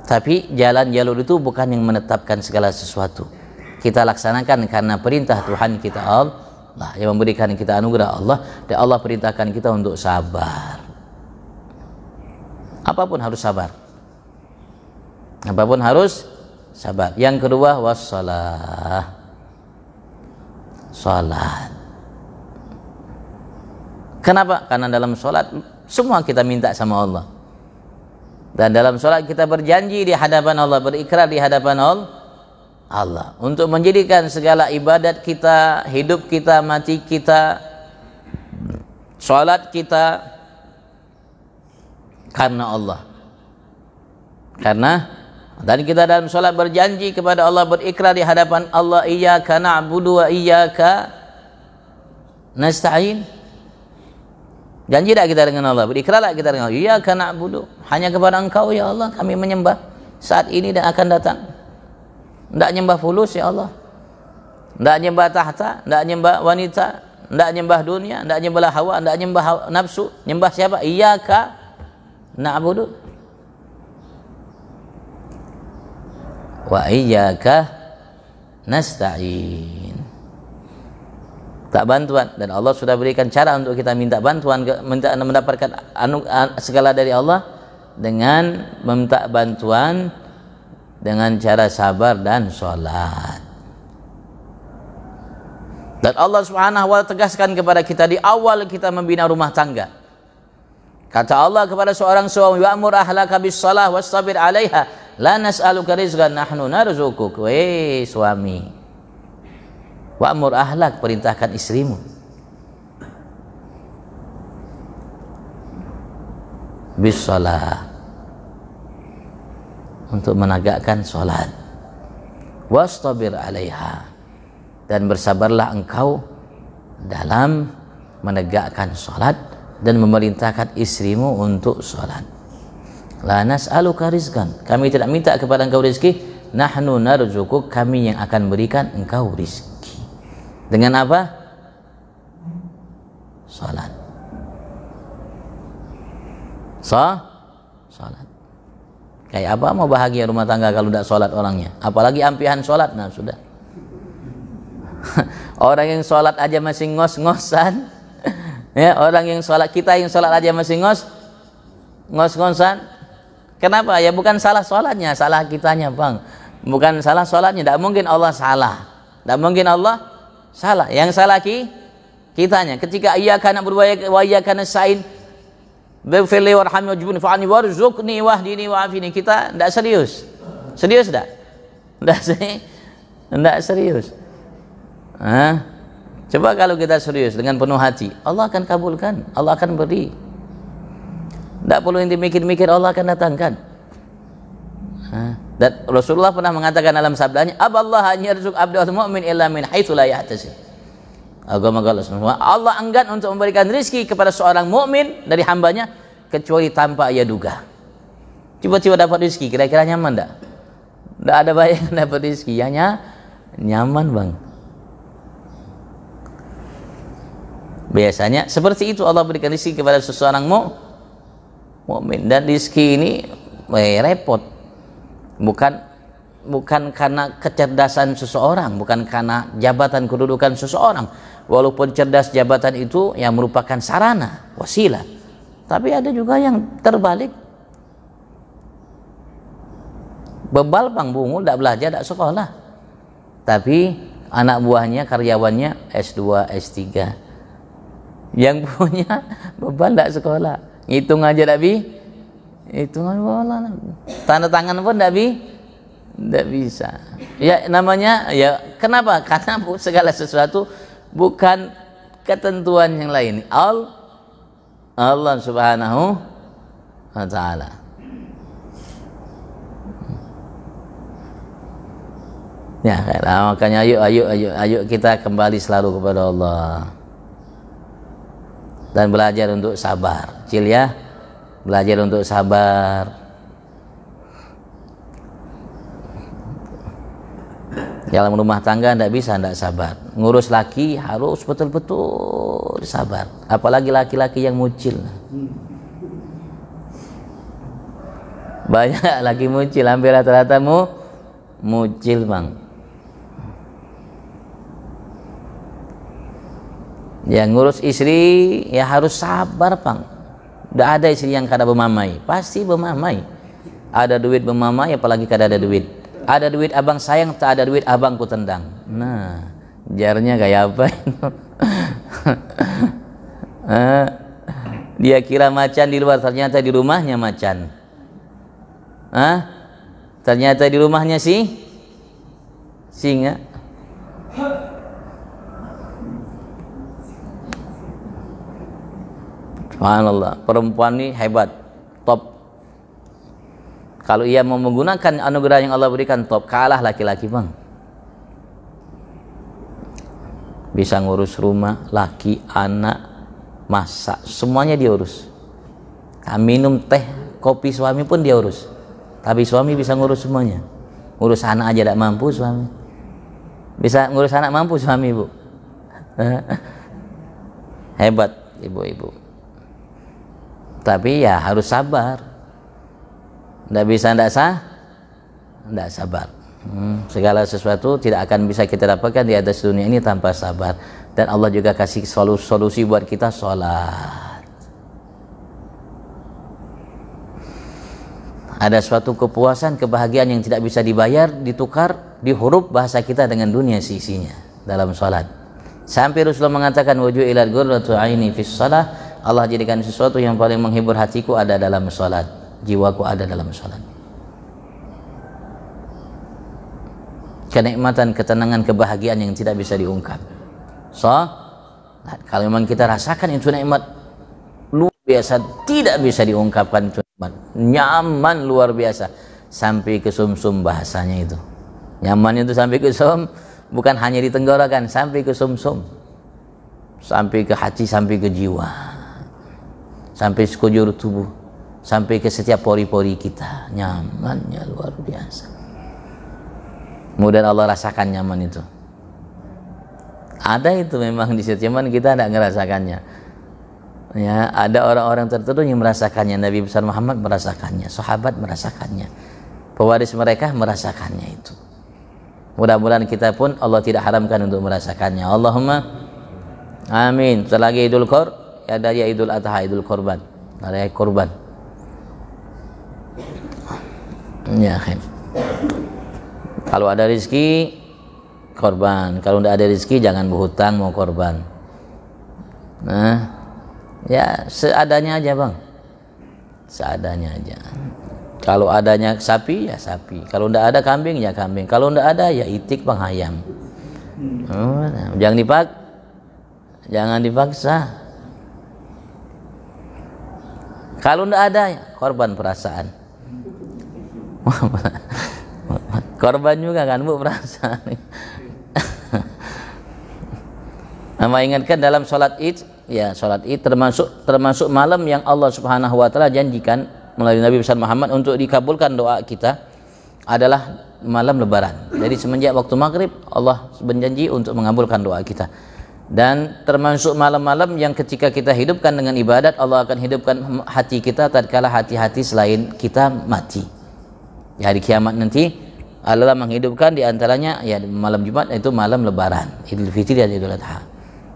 Tapi jalur itu bukan yang menetapkan segala sesuatu. Kita laksanakan karena perintah Tuhan kita Allah yang memberikan kita anugerah Allah, dan Allah perintahkan kita untuk sabar. Apapun harus sabar. Apapun harus sabar. Yang kedua wassalah, salat. Kenapa? Karena dalam salat semua kita minta sama Allah, dan dalam salat kita berjanji di hadapan Allah, berikrar di hadapan Allah untuk menjadikan segala ibadat kita, hidup kita, mati kita, salat kita karena Allah. Dan kita dalam salat berjanji kepada Allah, berikrar di hadapan Allah, iyyaka na'budu wa iyyaka nasta'in. Janji tak kita dengan Allah, berikrar tak kita dengan Allah, iyyaka na'budu, hanya kepada Engkau ya Allah kami menyembah saat ini dan akan datang. Tidak nyembah fulus ya Allah, tidak nyembah tahta, tidak nyembah wanita, tidak nyembah dunia, tidak nyembah hawa, tidak nyembah nafsu. Nyembah siapa? Iyyaka na'budu wa iyyaka nasta'in. minta bantuan, dan Allah sudah berikan cara untuk kita minta bantuan, mendapatkan segala dari Allah dengan meminta bantuan dengan cara sabar dan sholat. Dan Allah Subhanahu wa ta'ala tegaskan kepada kita di awal kita membina rumah tangga. Kata Allah kepada seorang suami, wa'mur ahlaka bis-shalah wastabir 'alaiha la nas'aluka rizqan nahnu narzuquk. Weh suami, wa'mur ahlak, perintahkan istrimu bis-shalah, untuk menegakkan sholat, wastabir 'alaiha, dan bersabarlah engkau dalam menegakkan sholat dan memerintahkan istrimu untuk sholat. La nas'aluka rizqan, kami tidak minta kepada engkau rezeki, nahnu narzuquk, kami yang akan berikan engkau rezeki. Dengan apa? Sholat. Sholat. Kayak apa mau bahagia rumah tangga kalau tidak sholat orangnya? Apalagi ampihan sholat, nah sudah. Orang yang sholat aja masih ngos-ngosan, ya, orang yang sholat, kita yang sholat aja masih ngos-ngosan. Kenapa? Ya bukan salah sholatnya, salah kitanya bang. Bukan salah sholatnya, tidak mungkin Allah salah, tidak mungkin Allah salah. Yang salah kitanya. Ketika iyyaka na'budu wa iyyaka nasta'in, bighfirli warhamni wajibni fa'alni warzuqni wahdini wa'afini, kita tidak serius. Serius tidak? Tidak serius. Coba kalau kita serius dengan penuh hati, Allah akan kabulkan, Allah akan beri. Tidak perlu inti mikir-mikir, Allah akan datangkan. Dan Rasulullah pernah mengatakan dalam sabdanya, aballah an yarzuq abdul mu'min illa min haitsu la yahtasib. Agama Allah semua, Allah enggan untuk memberikan rezeki kepada seorang mukmin dari hambanya kecuali tanpa ia duga. Tiba-tiba dapat rezeki, kira-kira nyaman tidak? Tidak ada baik dapat rezeki, hanya nyaman bang. Biasanya seperti itu Allah berikan rezeki kepada seseorang mukmin, dan rezeki ini repot, bukan karena kecerdasan seseorang, bukan karena jabatan kedudukan seseorang. Walaupun cerdas jabatan itu yang merupakan sarana, wasilah, tapi ada juga yang terbalik. Bebal bang bungu, tidak belajar, tidak sekolah, tapi anak buahnya, karyawannya S2, S3. Yang punya bebal tidak sekolah, ngitung aja tidak hitungan bola, tanda tangan pun tidak bisa. Ya namanya, ya kenapa? Karena segala sesuatu bukan ketentuan yang lain, Allah Subhanahu wa ta'ala. Ya, makanya ayo kita kembali selalu kepada Allah dan belajar untuk sabar. Cil ya, belajar untuk sabar. Dalam rumah tangga tidak bisa tidak sabar. Ngurus laki harus betul-betul sabar. Apalagi laki-laki yang mucil. Banyak laki mucil, hampir rata-rata mucil bang. Yang ngurus istri ya harus sabar bang. Tidak ada istri yang kada bermamai, pasti bermamai. Ada duit bermamai, apalagi kada ada duit. Ada duit abang sayang, tak ada duit abang ku tendang. Nah, jarnya kayak apa? Dia kira macan di luar, ternyata di rumahnya macan. Ternyata di rumahnya singa. Subhanallah, perempuan ini hebat, top. Kalau ia mau menggunakan anugerah yang Allah berikan, top, kalah laki-laki bang. Bisa ngurus rumah, laki, anak, masak, semuanya dia urus. Minum teh, kopi suami pun dia urus. Tapi suami bisa ngurus semuanya. Ngurus anak aja tidak mampu suami. Bisa ngurus anak mampu suami, bu. Hebat ibu-ibu. Tapi ya harus sabar. Tidak bisa tidak sabar. Segala sesuatu tidak akan bisa kita dapatkan di atas dunia ini tanpa sabar. Dan Allah juga kasih solusi buat kita, sholat. Ada suatu kepuasan, kebahagiaan yang tidak bisa dibayar, ditukar di huruf bahasa kita dengan dunia sisinya dalam sholat. Sampai Rasulullah mengatakan, wujuhilal qurratu aini fis shalah, Allah jadikan sesuatu yang paling menghibur hatiku ada dalam sholat, jiwaku ada dalam sholat. Kenikmatan, ketenangan, kebahagiaan yang tidak bisa diungkap. Kalau memang kita rasakan itu nikmat luar biasa, tidak bisa diungkapkan, itu nikmat nyaman luar biasa sampai ke sumsum, bahasanya itu nyaman itu sampai ke bukan hanya di tenggorokan, sampai ke sumsum, sampai ke hati, sampai ke jiwa, sampai sekujur tubuh, sampai ke setiap pori-pori kita, nyamannya luar biasa. Mudah Allah rasakan nyaman itu. Ada itu memang di situ, cuman kita tidak merasakannya. Ya, ada orang-orang tertentu yang merasakannya. Nabi besar Muhammad merasakannya, sahabat merasakannya, pewaris mereka merasakannya itu. Mudah-mudahan kita pun Allah tidak haramkan untuk merasakannya. Allahumma amin. Setelah lagi Idul ada ya Idul Adha, Idul Korban, hari korban. Ya, kalau ada rezeki korban, kalau tidak ada rezeki jangan berhutang mau korban. Nah, ya seadanya aja bang, seadanya aja. Kalau adanya sapi ya sapi, kalau tidak ada kambing ya kambing, kalau tidak ada ya itik bang ayam. Jangan dipaksa. Kalau tidak ada ya korban perasaan. Korban juga kan bu perasaan. Nama ingatkan dalam sholat id, ya sholat id termasuk malam yang Allah Subhanahu Wa Taala janjikan melalui Nabi besar Muhammad untuk dikabulkan doa kita adalah malam Lebaran. Jadi semenjak waktu maghrib Allah berjanji untuk mengabulkan doa kita. Dan termasuk malam-malam yang ketika kita hidupkan dengan ibadat, Allah akan hidupkan hati kita tatkala hati-hati selain kita mati. Di hari kiamat nanti Allah menghidupkan diantaranya ya malam Jumat, itu malam Lebaran, Idul Fitri dan Idul Adha.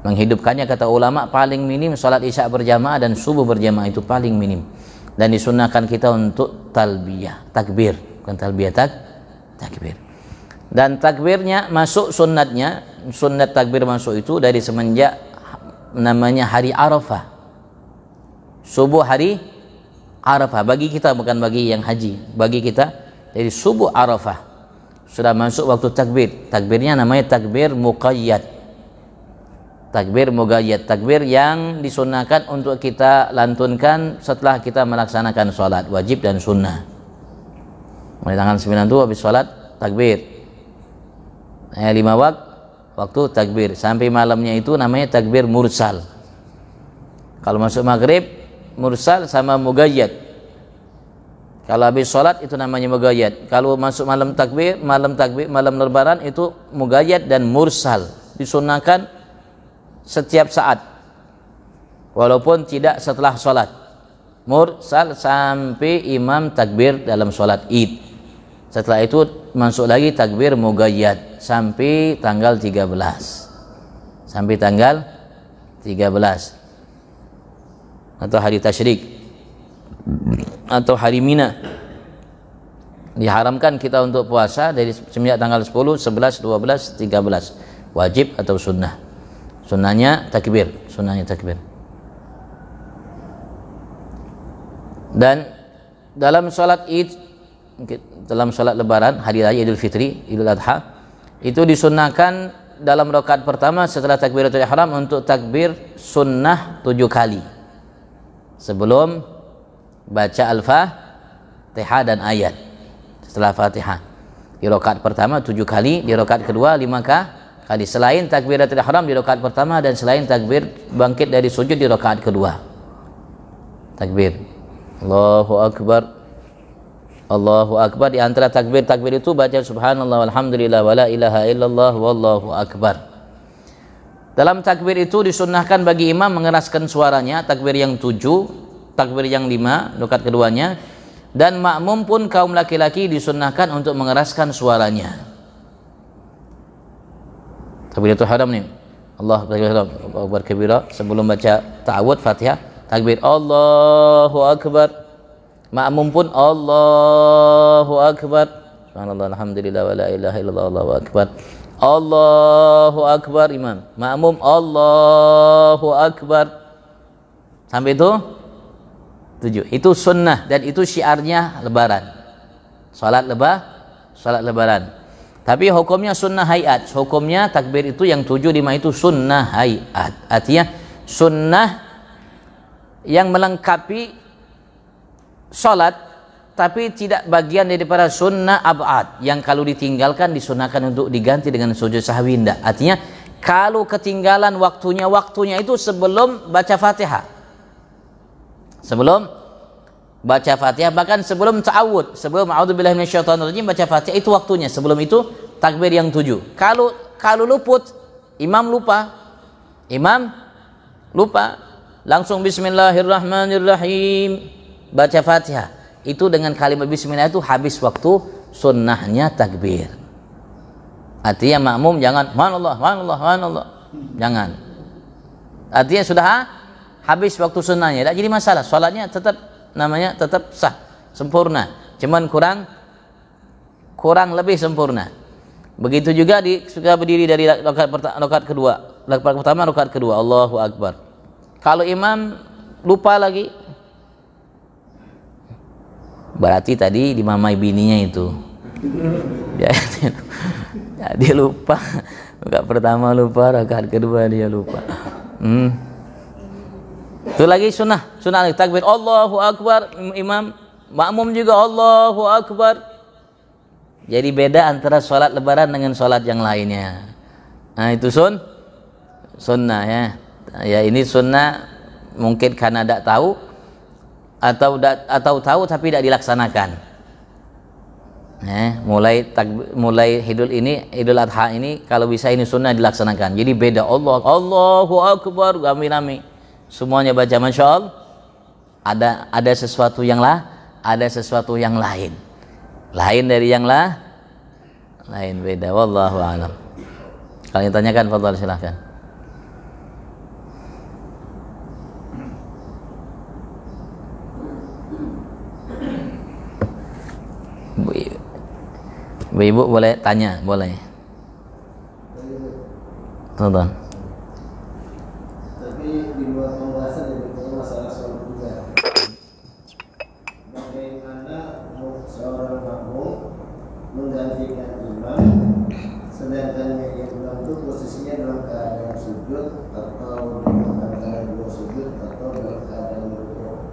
Menghidupkannya kata ulama paling minim salat isya berjamaah dan subuh berjamaah, itu paling minim. Dan disunahkan kita untuk talbiyah, takbir, bukan talbiyah, takbir. Dan takbirnya masuk sunnatnya, sunnat takbir masuk itu dari semenjak namanya hari Arafah, subuh hari Arafah. Bagi kita, bukan bagi yang haji, bagi kita dari subuh Arafah sudah masuk waktu takbir. Takbirnya namanya takbir muqayyad, takbir muqayyad, takbir yang disunahkan untuk kita lantunkan setelah kita melaksanakan sholat wajib dan sunnah. Mulai tanggal 9 itu habis sholat takbir, 5 waktu takbir sampai malamnya itu namanya takbir mursal. Kalau masuk maghrib mursal sama muqayyad. Kalau habis sholat itu namanya muqayyad. Kalau masuk malam Lebaran itu muqayyad dan mursal. Disunahkan setiap saat, walaupun tidak setelah sholat. Mursal sampai imam takbir dalam sholat id. Setelah itu masuk lagi takbir muqayyad sampai tanggal 13. Sampai tanggal 13. Atau hari tasyrik atau hari Mina. Diharamkan kita untuk puasa dari semenjak tanggal 10, 11, 12, 13. Wajib atau sunnah. Sunnahnya takbir, Dan dalam sholat id, dalam sholat Lebaran, hari raya Idul Fitri, Idul Adha, itu disunnahkan dalam rakaat pertama setelah takbiratul ihram untuk takbir sunnah 7 kali sebelum baca Al-Fatihah dan ayat. Setelah Fatihah di rakaat pertama 7 kali, di rakaat kedua 5 kali, selain takbiratul ihram di rakaat pertama dan selain takbir bangkit dari sujud di rakaat kedua. Takbir Allahu Akbar, Allahu Akbar. Di antara takbir itu baca subhanallah walhamdulillah wala ilaha illallah wallahu akbar. Dalam takbir itu disunnahkan bagi imam mengeraskan suaranya, takbir yang 7, takbir yang 5 rakaat keduanya, dan makmum pun kaum laki-laki disunnahkan untuk mengeraskan suaranya. Takbiratul ihram nih, Allahu akbar kabira. Sebelum baca ta'awudz Fatihah, takbir Allahu akbar. Makmum pun Allahu akbar. Subhanallah alhamdulillah wa la ilaha illallah Allahu akbar. Allahu akbar imam. Makmum Allahu akbar. Sampai itu 7. Itu sunnah dan itu syiarnya lebaran. Salat lebaran. Tapi hukumnya sunnah hayat. Hukumnya takbir itu yang 7 5 itu sunnah hayat. Artinya sunnah yang melengkapi salat tapi tidak bagian daripada sunnah ab'ad yang kalau ditinggalkan disunahkan untuk diganti dengan sujud sahwi. Tidak. Artinya kalau ketinggalan waktunya itu sebelum baca Fatihah. Sebelum baca Fatihah, bahkan sebelum ta'awud, sebelum a'udzubillahi minasyaitonirrajim baca Fatihah itu waktunya. Sebelum itu takbir yang 7. Kalau luput, imam lupa, langsung bismillahirrahmanirrahim baca Fatihah. Itu dengan kalimat bismillah itu habis waktu sunnahnya takbir. Artinya makmum jangan subhanallah. Jangan. Artinya sudah habis waktu sunnahnya. Tak jadi masalah. Salatnya tetap sah, sempurna. Cuman kurang lebih sempurna. Begitu juga suka berdiri dari rakaat kedua. Rakaat pertama, rakaat kedua. Allahu akbar. Kalau imam lupa lagi, berarti tadi dimamai bininya itu. Dia lupa. Rakaat pertama lupa, rakaat kedua dia lupa. Itu lagi sunnah takbir Allahu akbar imam, makmum juga Allahu akbar. Jadi beda antara sholat lebaran dengan sholat yang lainnya. Nah itu sunnah ya. Ya ini sunnah mungkin karena tidak tahu atau tahu tapi tidak dilaksanakan. Mulai Idul Adha ini kalau bisa ini sunnah dilaksanakan. Jadi beda Allahu akbar rame-rame. Semuanya baca masya Allah. Ada sesuatu yang lain dari yang lain, beda. Wallahu a'lam. Kalau ditanyakan fadhal silahkan. Ibu boleh tanya, boleh. Tonton. Tapi di luar pembahasan yang masalah sholat juga. Bagaimana seorang makmum menggantikan imam, sedangkan yang imam itu posisinya dalam keadaan sujud atau dalam keadaan dua sujud atau dalam keadaan rukuk.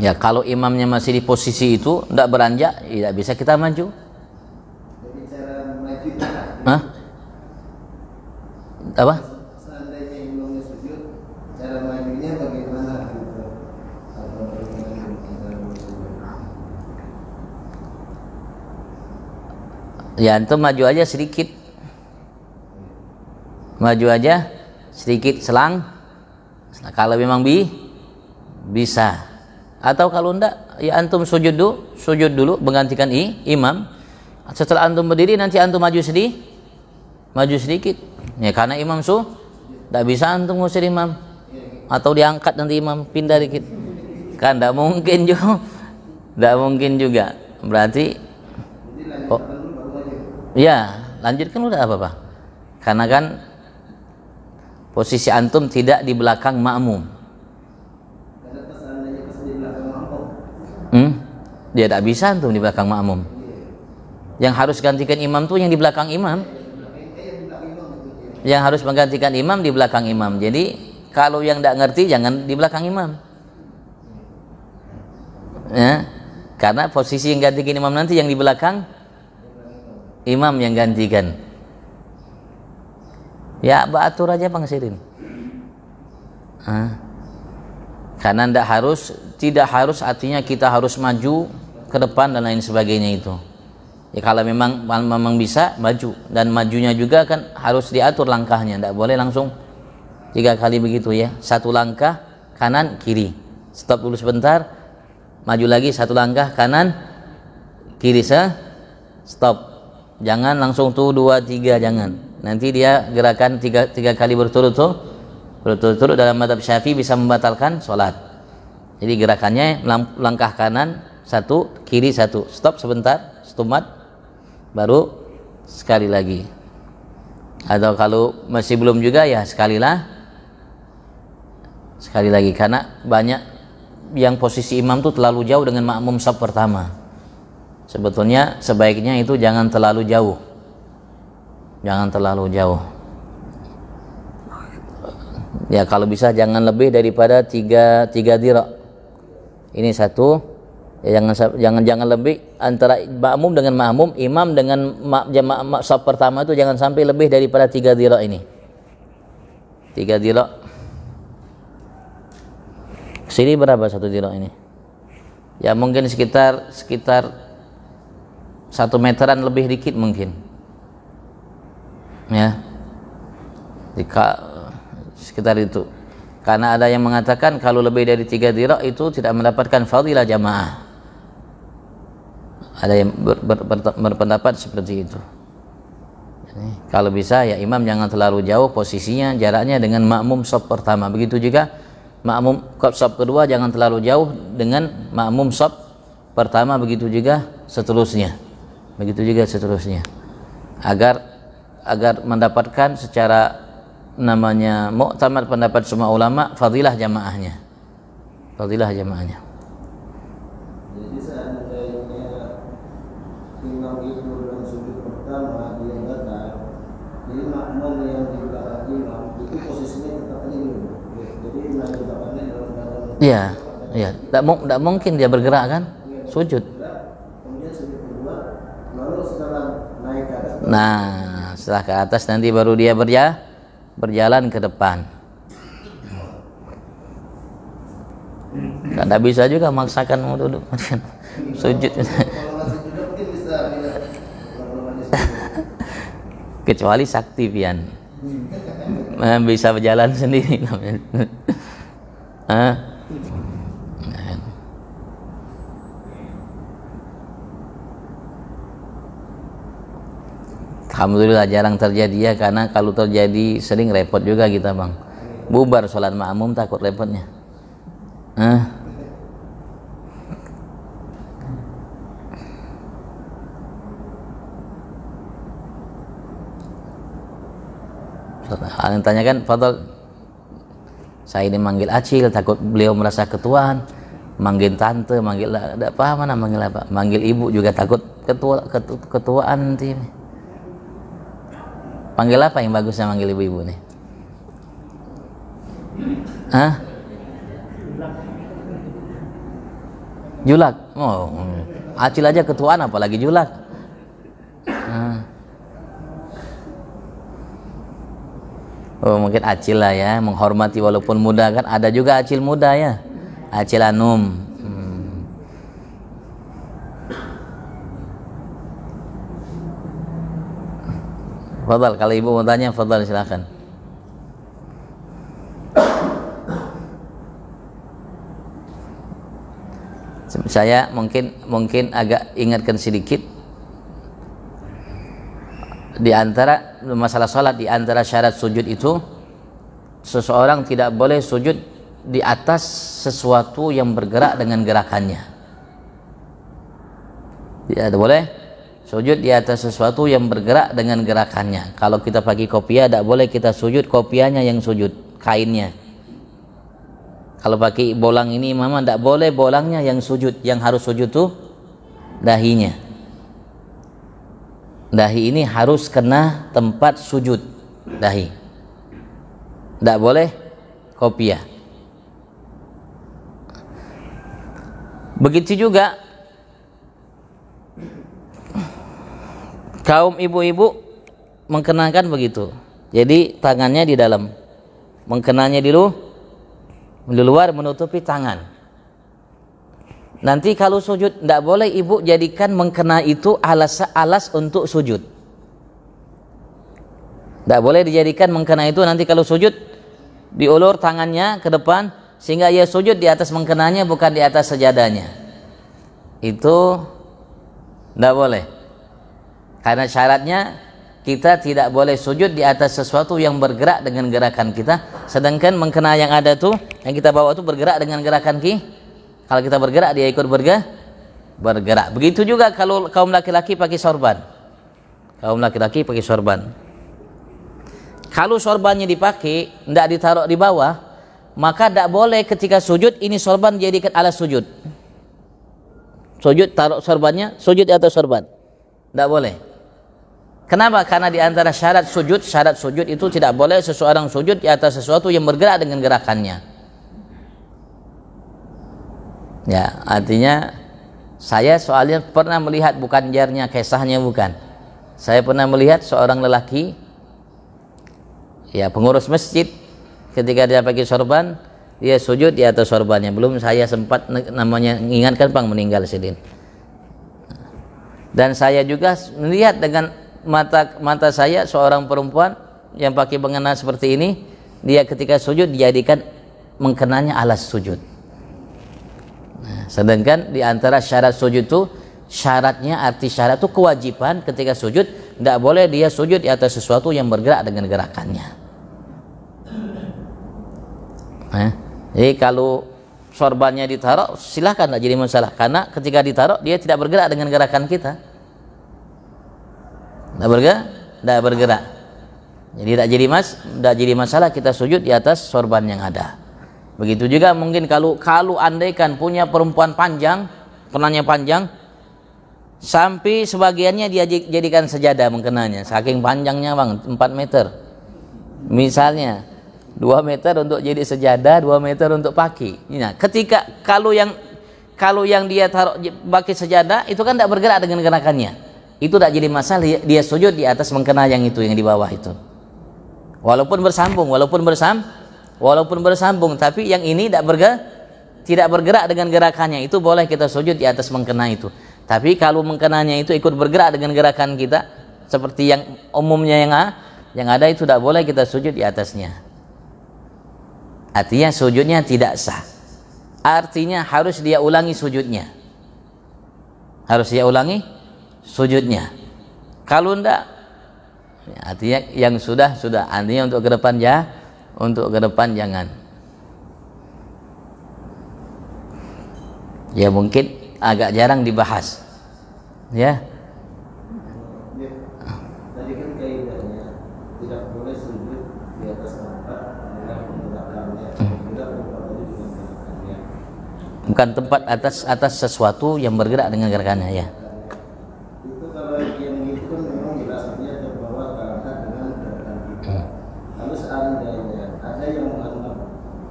Ya kalau imamnya masih di posisi itu tidak beranjak, tidak bisa kita maju. Jadi cara maju Hah? Apa? Seandainya imamnya sujud, cara majunya bagaimana? Ya antum maju aja sedikit. Selang. Kalau memang bisa. Atau kalau enggak, ya antum sujud dulu menggantikan imam. Setelah antum berdiri nanti antum maju sedikit. Ya karena imam enggak bisa antum ngusir imam. Atau diangkat nanti imam pindah dikit. Kan enggak mungkin juga. Berarti ya, lanjutkan udah apa-apa. Karena kan posisi antum tidak di belakang makmum. Dia tidak bisa antum di belakang makmum. Yang harus gantikan imam tuh yang di belakang imam. Yang harus menggantikan imam di belakang imam. Jadi kalau yang tidak ngerti jangan di belakang imam. Ya, karena posisi yang gantikan imam nanti yang di belakang imam yang gantikan. Ya baatur aja pangsirin. Karena tidak harus artinya kita harus maju ke depan dan lain sebagainya itu. Ya kalau memang bisa maju, dan majunya juga kan harus diatur langkahnya, tidak boleh langsung 3 kali begitu ya. 1 langkah kanan kiri, stop dulu sebentar, maju lagi satu langkah kanan kiri, stop. Jangan langsung tuh 2 3, jangan. Nanti dia gerakan tiga kali berturut-turut dalam mazhab Syafi'i bisa membatalkan sholat. Jadi gerakannya langkah kanan 1, kiri 1, stop sebentar, stumat, baru sekali lagi. Atau kalau masih belum juga ya sekali lagi, karena banyak yang posisi imam tuh terlalu jauh dengan makmum shaf pertama. Sebetulnya sebaiknya itu jangan terlalu jauh. Ya kalau bisa jangan lebih daripada 3 dira'. Ini 1. Ya, jangan lebih antara makmum dengan makmum, imam dengan jamaah shaf pertama itu jangan sampai lebih daripada 3 dira' ini. 3 dira'. Sini berapa 1 dira' ini? Ya mungkin sekitar 1 meteran lebih dikit mungkin, ya, sekitar itu. Karena ada yang mengatakan kalau lebih dari 3 dira' itu tidak mendapatkan fadilah jamaah. Ada yang berpendapat seperti itu. Jadi, kalau bisa ya imam jangan terlalu jauh posisinya, jaraknya dengan makmum shaf pertama. Begitu juga makmum shaf kedua jangan terlalu jauh dengan makmum shaf pertama, begitu juga seterusnya. Agar mendapatkan secara namanya muktamad pendapat semua ulama fadilah jamaahnya. Jadi seandainya imam itu dalam sujud pertama dia batal, jadi makmum yang di belakang imam itu posisinya tetap ini. Jadi imam di belakangnya dalam keadaan Iya. Tidak mungkin dia bergerak kan? Sujud. Kemudian sujud kedua, lalu setelah naik ke atas. Nah, setelah ke atas nanti baru dia berjalan ke depan. Tidak bisa juga maksakan mau duduk sujud. Kecuali sakti pian, bisa berjalan sendiri. Alhamdulillah jarang terjadi ya, karena kalau terjadi sering repot juga kita bang. Bubar sholat makmum takut repotnya. Yang tanyakan, Fadol, saya ini manggil Acil takut beliau merasa ketuaan, manggil tante, manggil manggil ibu juga takut ketuaan nanti. Panggil apa yang bagusnya manggil ibu-ibu nih? Julak. Oh, Acil aja ketuaan apalagi julak. Oh, mungkin Acil lah ya, menghormati walaupun muda kan. Ada juga Acil muda ya, Acil Anum. Fadal, kalau ibu mau tanya, Fadal silakan. Saya mungkin agak ingatkan sedikit. Di antara masalah salat, di antara syarat sujud itu seseorang tidak boleh sujud di atas sesuatu yang bergerak dengan gerakannya. Tidak boleh sujud di atas sesuatu yang bergerak dengan gerakannya. Kalau kita pakai kopiah, tidak boleh kita sujud kopiahnya yang sujud, kainnya. Kalau pakai bolang ini mama, tidak boleh bolangnya yang sujud. Yang harus sujud tuh dahinya. Dahi ini harus kena tempat sujud dahi. Tidak boleh kopiah. Begitu juga kaum ibu-ibu mengenakan begitu. Jadi tangannya di dalam, mengenanya di luar, menutupi tangan. Nanti kalau sujud, tidak boleh ibu jadikan mengkena itu alas untuk sujud. Tidak boleh dijadikan mengkena itu nanti kalau sujud diulur tangannya ke depan sehingga ia sujud di atas mengkenanya bukan di atas sejadahnya, itu tidak boleh. Karena syaratnya kita tidak boleh sujud di atas sesuatu yang bergerak dengan gerakan kita, sedangkan mengkena yang ada tuh, yang kita bawa tuh bergerak dengan gerakan kalau kita bergerak dia ikut bergerak. Begitu juga kalau kaum laki-laki pakai sorban. Kaum laki-laki pakai sorban. Kalau sorbannya dipakai, tidak ditaruh di bawah, maka tidak boleh ketika sujud ini sorban dijadikan alas sujud. Sujud taruh sorbannya, sujud di atas sorban, tidak boleh. Kenapa? Karena di antara syarat sujud itu tidak boleh seseorang sujud di atas sesuatu yang bergerak dengan gerakannya. Ya, artinya saya soalnya pernah melihat, bukan jarnya kisahnya, bukan. Saya pernah melihat seorang lelaki, ya pengurus masjid, ketika dia pakai sorban, dia sujud di atas sorbannya. Belum saya sempat namanya mengingatkan Bang meninggal sidin. Dan saya juga melihat dengan mata saya seorang perempuan yang pakai mengena seperti ini, dia ketika sujud dijadikan mengkenanya alas sujud. Nah, sedangkan di antara syarat sujud itu, arti syarat itu kewajiban ketika sujud, tidak boleh dia sujud di atas sesuatu yang bergerak dengan gerakannya. Jadi kalau sorbannya ditaruh silahkan, tidak jadi masalah, karena ketika ditaruh dia tidak bergerak dengan gerakan kita, tidak bergerak. Jadi tidak jadi masalah kita sujud di atas sorban yang ada. Begitu juga mungkin kalau andaikan punya perempuan panjang, kenanya panjang, sampai sebagiannya dia jadikan sejadah mengkenanya, saking panjangnya Bang, 4 meter misalnya, 2 meter untuk jadi sejadah, 2 meter untuk paki. Nah, ketika kalau yang dia taruh pakai sejadah itu kan tidak bergerak dengan gerakannya, itu tidak jadi masalah dia sujud di atas mengkena yang itu, yang di bawah itu, walaupun bersambung, tapi yang ini tidak bergerak dengan gerakannya, itu boleh kita sujud di atas mengkena itu. Tapi kalau mengkenanya itu ikut bergerak dengan gerakan kita, seperti yang umumnya yang ada, itu tidak boleh kita sujud di atasnya. Artinya sujudnya tidak sah. Artinya harus dia ulangi sujudnya. Kalau tidak, artinya yang sudah. Artinya untuk ke depan jangan. Ya mungkin agak jarang dibahas. Ya. Tadi kan kaidahnya tidak boleh sujud di atas tempat dengan menggunakannya, tidak menggunakannya dengan gerakannya. Bukan tempat atas sesuatu yang bergerak dengan gerakannya, ya. Itu kalau yang itu kan memang jelas artinya terbawa terangkat dengan gerakan kita. Lalu seandainya ada yang menganggap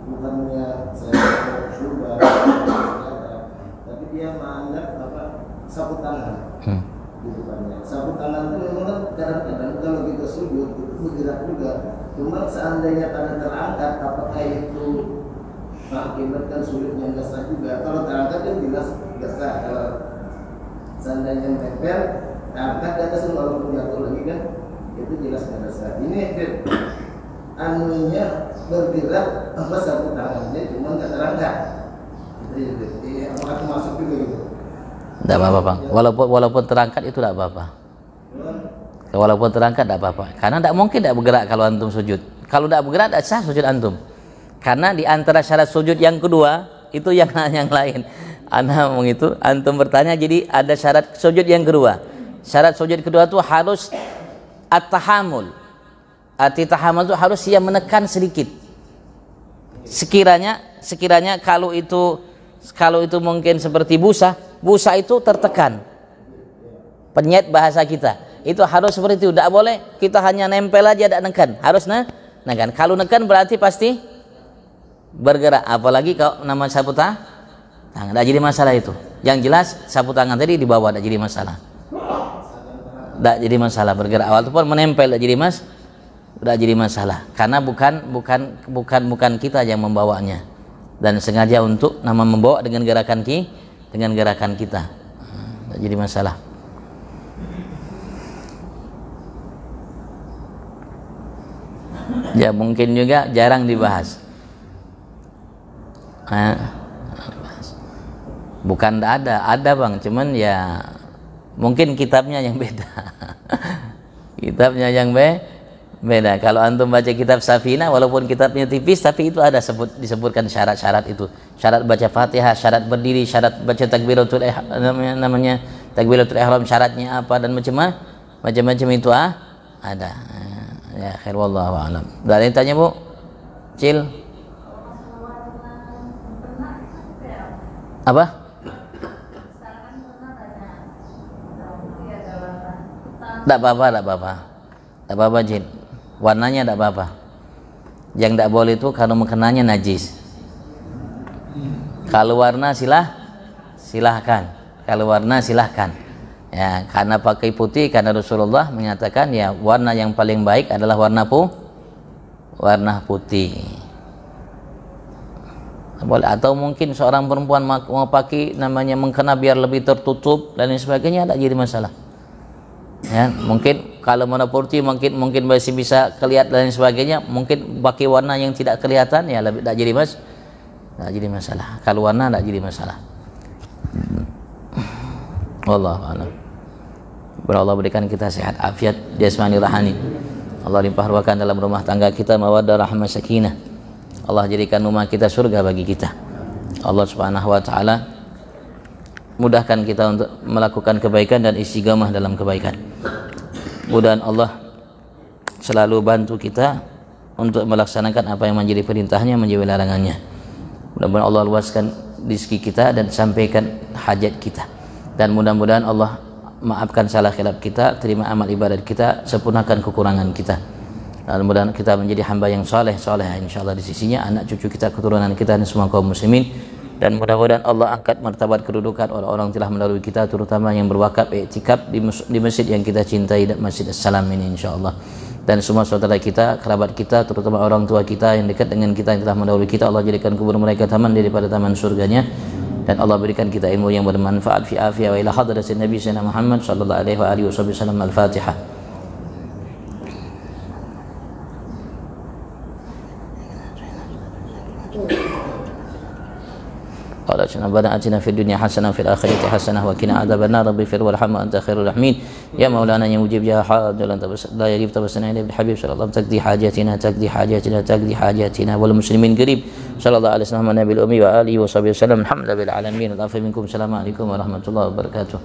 bukannya saya coba, tapi dia menganggap sapu tangan di depannya. Sapu tangan itu memang kadang-kadang kalau kita sujud itu bergerak juga. Cuma seandainya pada terangkat, apakah itu mengakibatkan sulitnya nggak sah juga? Kalau terangkat kan jelas nggak sah. Kalau seandainya menempel, terangkat di atas walaupun jatuh lagi kan, itu jelas nggak sah. Ini anunya bergerak apa sapu tangannya, cuma nggak terangkat. Jadi apakah masuk juga gitu? Tidak apa-apa Bang, walaupun terangkat itu tidak apa-apa. Walaupun terangkat tidak apa-apa, karena tidak mungkin tidak bergerak kalau antum sujud. Kalau tidak bergerak tidak sah sujud antum, karena di antara syarat sujud yang kedua itu yang lain. Ana itu antum bertanya, jadi ada syarat sujud yang kedua. Syarat sujud kedua itu harus at-tahammul. Arti tahammul itu harus dia menekan sedikit. Sekiranya kalau itu mungkin seperti busa itu tertekan, penyet bahasa kita itu harus seperti itu. Tidak boleh kita hanya nempel aja, tidak nekan, harus nekan. Kalau nekan berarti pasti bergerak. Apalagi kalau nama sapu tangan, tidak jadi masalah itu. Yang jelas sapu tangan tadi di bawah tidak jadi masalah. Tidak jadi masalah bergerak. Walaupun menempel tidak jadi masalah, karena bukan kita yang membawanya, dan sengaja untuk membawa dengan gerakan kita. Jadi masalah. Ya mungkin juga jarang dibahas. Bukan ada bang, cuman ya mungkin kitabnya yang beda. Kitabnya yang beda. Kalau antum baca kitab Safinah, walaupun kitabnya tipis, tapi itu ada disebutkan syarat-syarat itu. Syarat baca Fatihah, syarat berdiri, syarat baca takbiratul namanya takbiratul ihram, syaratnya apa dan macam-macam itu ada. Ya, khair wallahu a'lam. Ada yang tanya, Bu? Cil. Apa? Tak apa, Jin. Warnanya tak apa. Yang tak boleh itu kalau mengenanya najis. Kalau warna silahkan. Kalau warna silahkan. Ya, karena pakai putih, karena Rasulullah menyatakan ya warna yang paling baik adalah warna putih. Boleh. Atau mungkin seorang perempuan mau pakai namanya mengkena biar lebih tertutup dan lain sebagainya, tak jadi masalah. Ya, mungkin kalau warna putih mungkin masih bisa kelihatan dan sebagainya, mungkin pakai warna yang tidak kelihatan ya lebih tak jadi masalah. Kalau warna tak jadi masalah. Wallahu a'lam. Allah berikan kita sehat afiat jasmani rohani. Allah limpah ruahkan dalam rumah tangga kita mawaddah rahmah sakinah. Allah jadikan rumah kita surga bagi kita. Allah Subhanahu wa taala mudahkan kita untuk melakukan kebaikan dan istiqamah dalam kebaikan. Mudah-mudahan Allah selalu bantu kita untuk melaksanakan apa yang menjadi perintahnya, menjauhi larangannya. Mudah-mudahan Allah luaskan rezeki kita dan sampaikan hajat kita. Dan mudah-mudahan Allah maafkan salah khilaf kita, terima amal ibadat kita, sempurnakan kekurangan kita. Dan mudah-mudahan kita menjadi hamba yang saleh insyaallah di sisinya, anak cucu kita, keturunan kita dan semua kaum muslimin. Dan mudah-mudahan Allah angkat martabat kedudukan orang-orang telah melalui kita, terutama yang berwakaf iktikaf di masjid yang kita cintai, dan Masjid As-Salam ini insyaallah. Dan semua saudara kita, kerabat kita, terutama orang tua kita yang dekat dengan kita yang telah mendahului kita, Allah jadikan kubur mereka taman daripada taman surganya. Dan Allah berikan kita ilmu yang bermanfaat fi afiyah wa ila hadratin Nabi Sayyidina Muhammad sallallahu alaihi wa alihi wasallam. Al-Fatihah. قال ربنا آتنا في الدنيا حسنة وفي الآخرة حسنة وقنا عذاب النار رب اغفر وارحم وأنت خير الراحمين يا مولانا يا مجيب يا حاضر لا يجيب تبسنا إليه بالحبيب صلى الله عليه وسلم تقضي حاجاتنا والمسلمين قريب صلى الله عليه وسلم النبي الأمي وآله وصحبه وسلم الحمد لله بالعالمين. العفو منكم. السلام عليكم ورحمة الله وبركاته.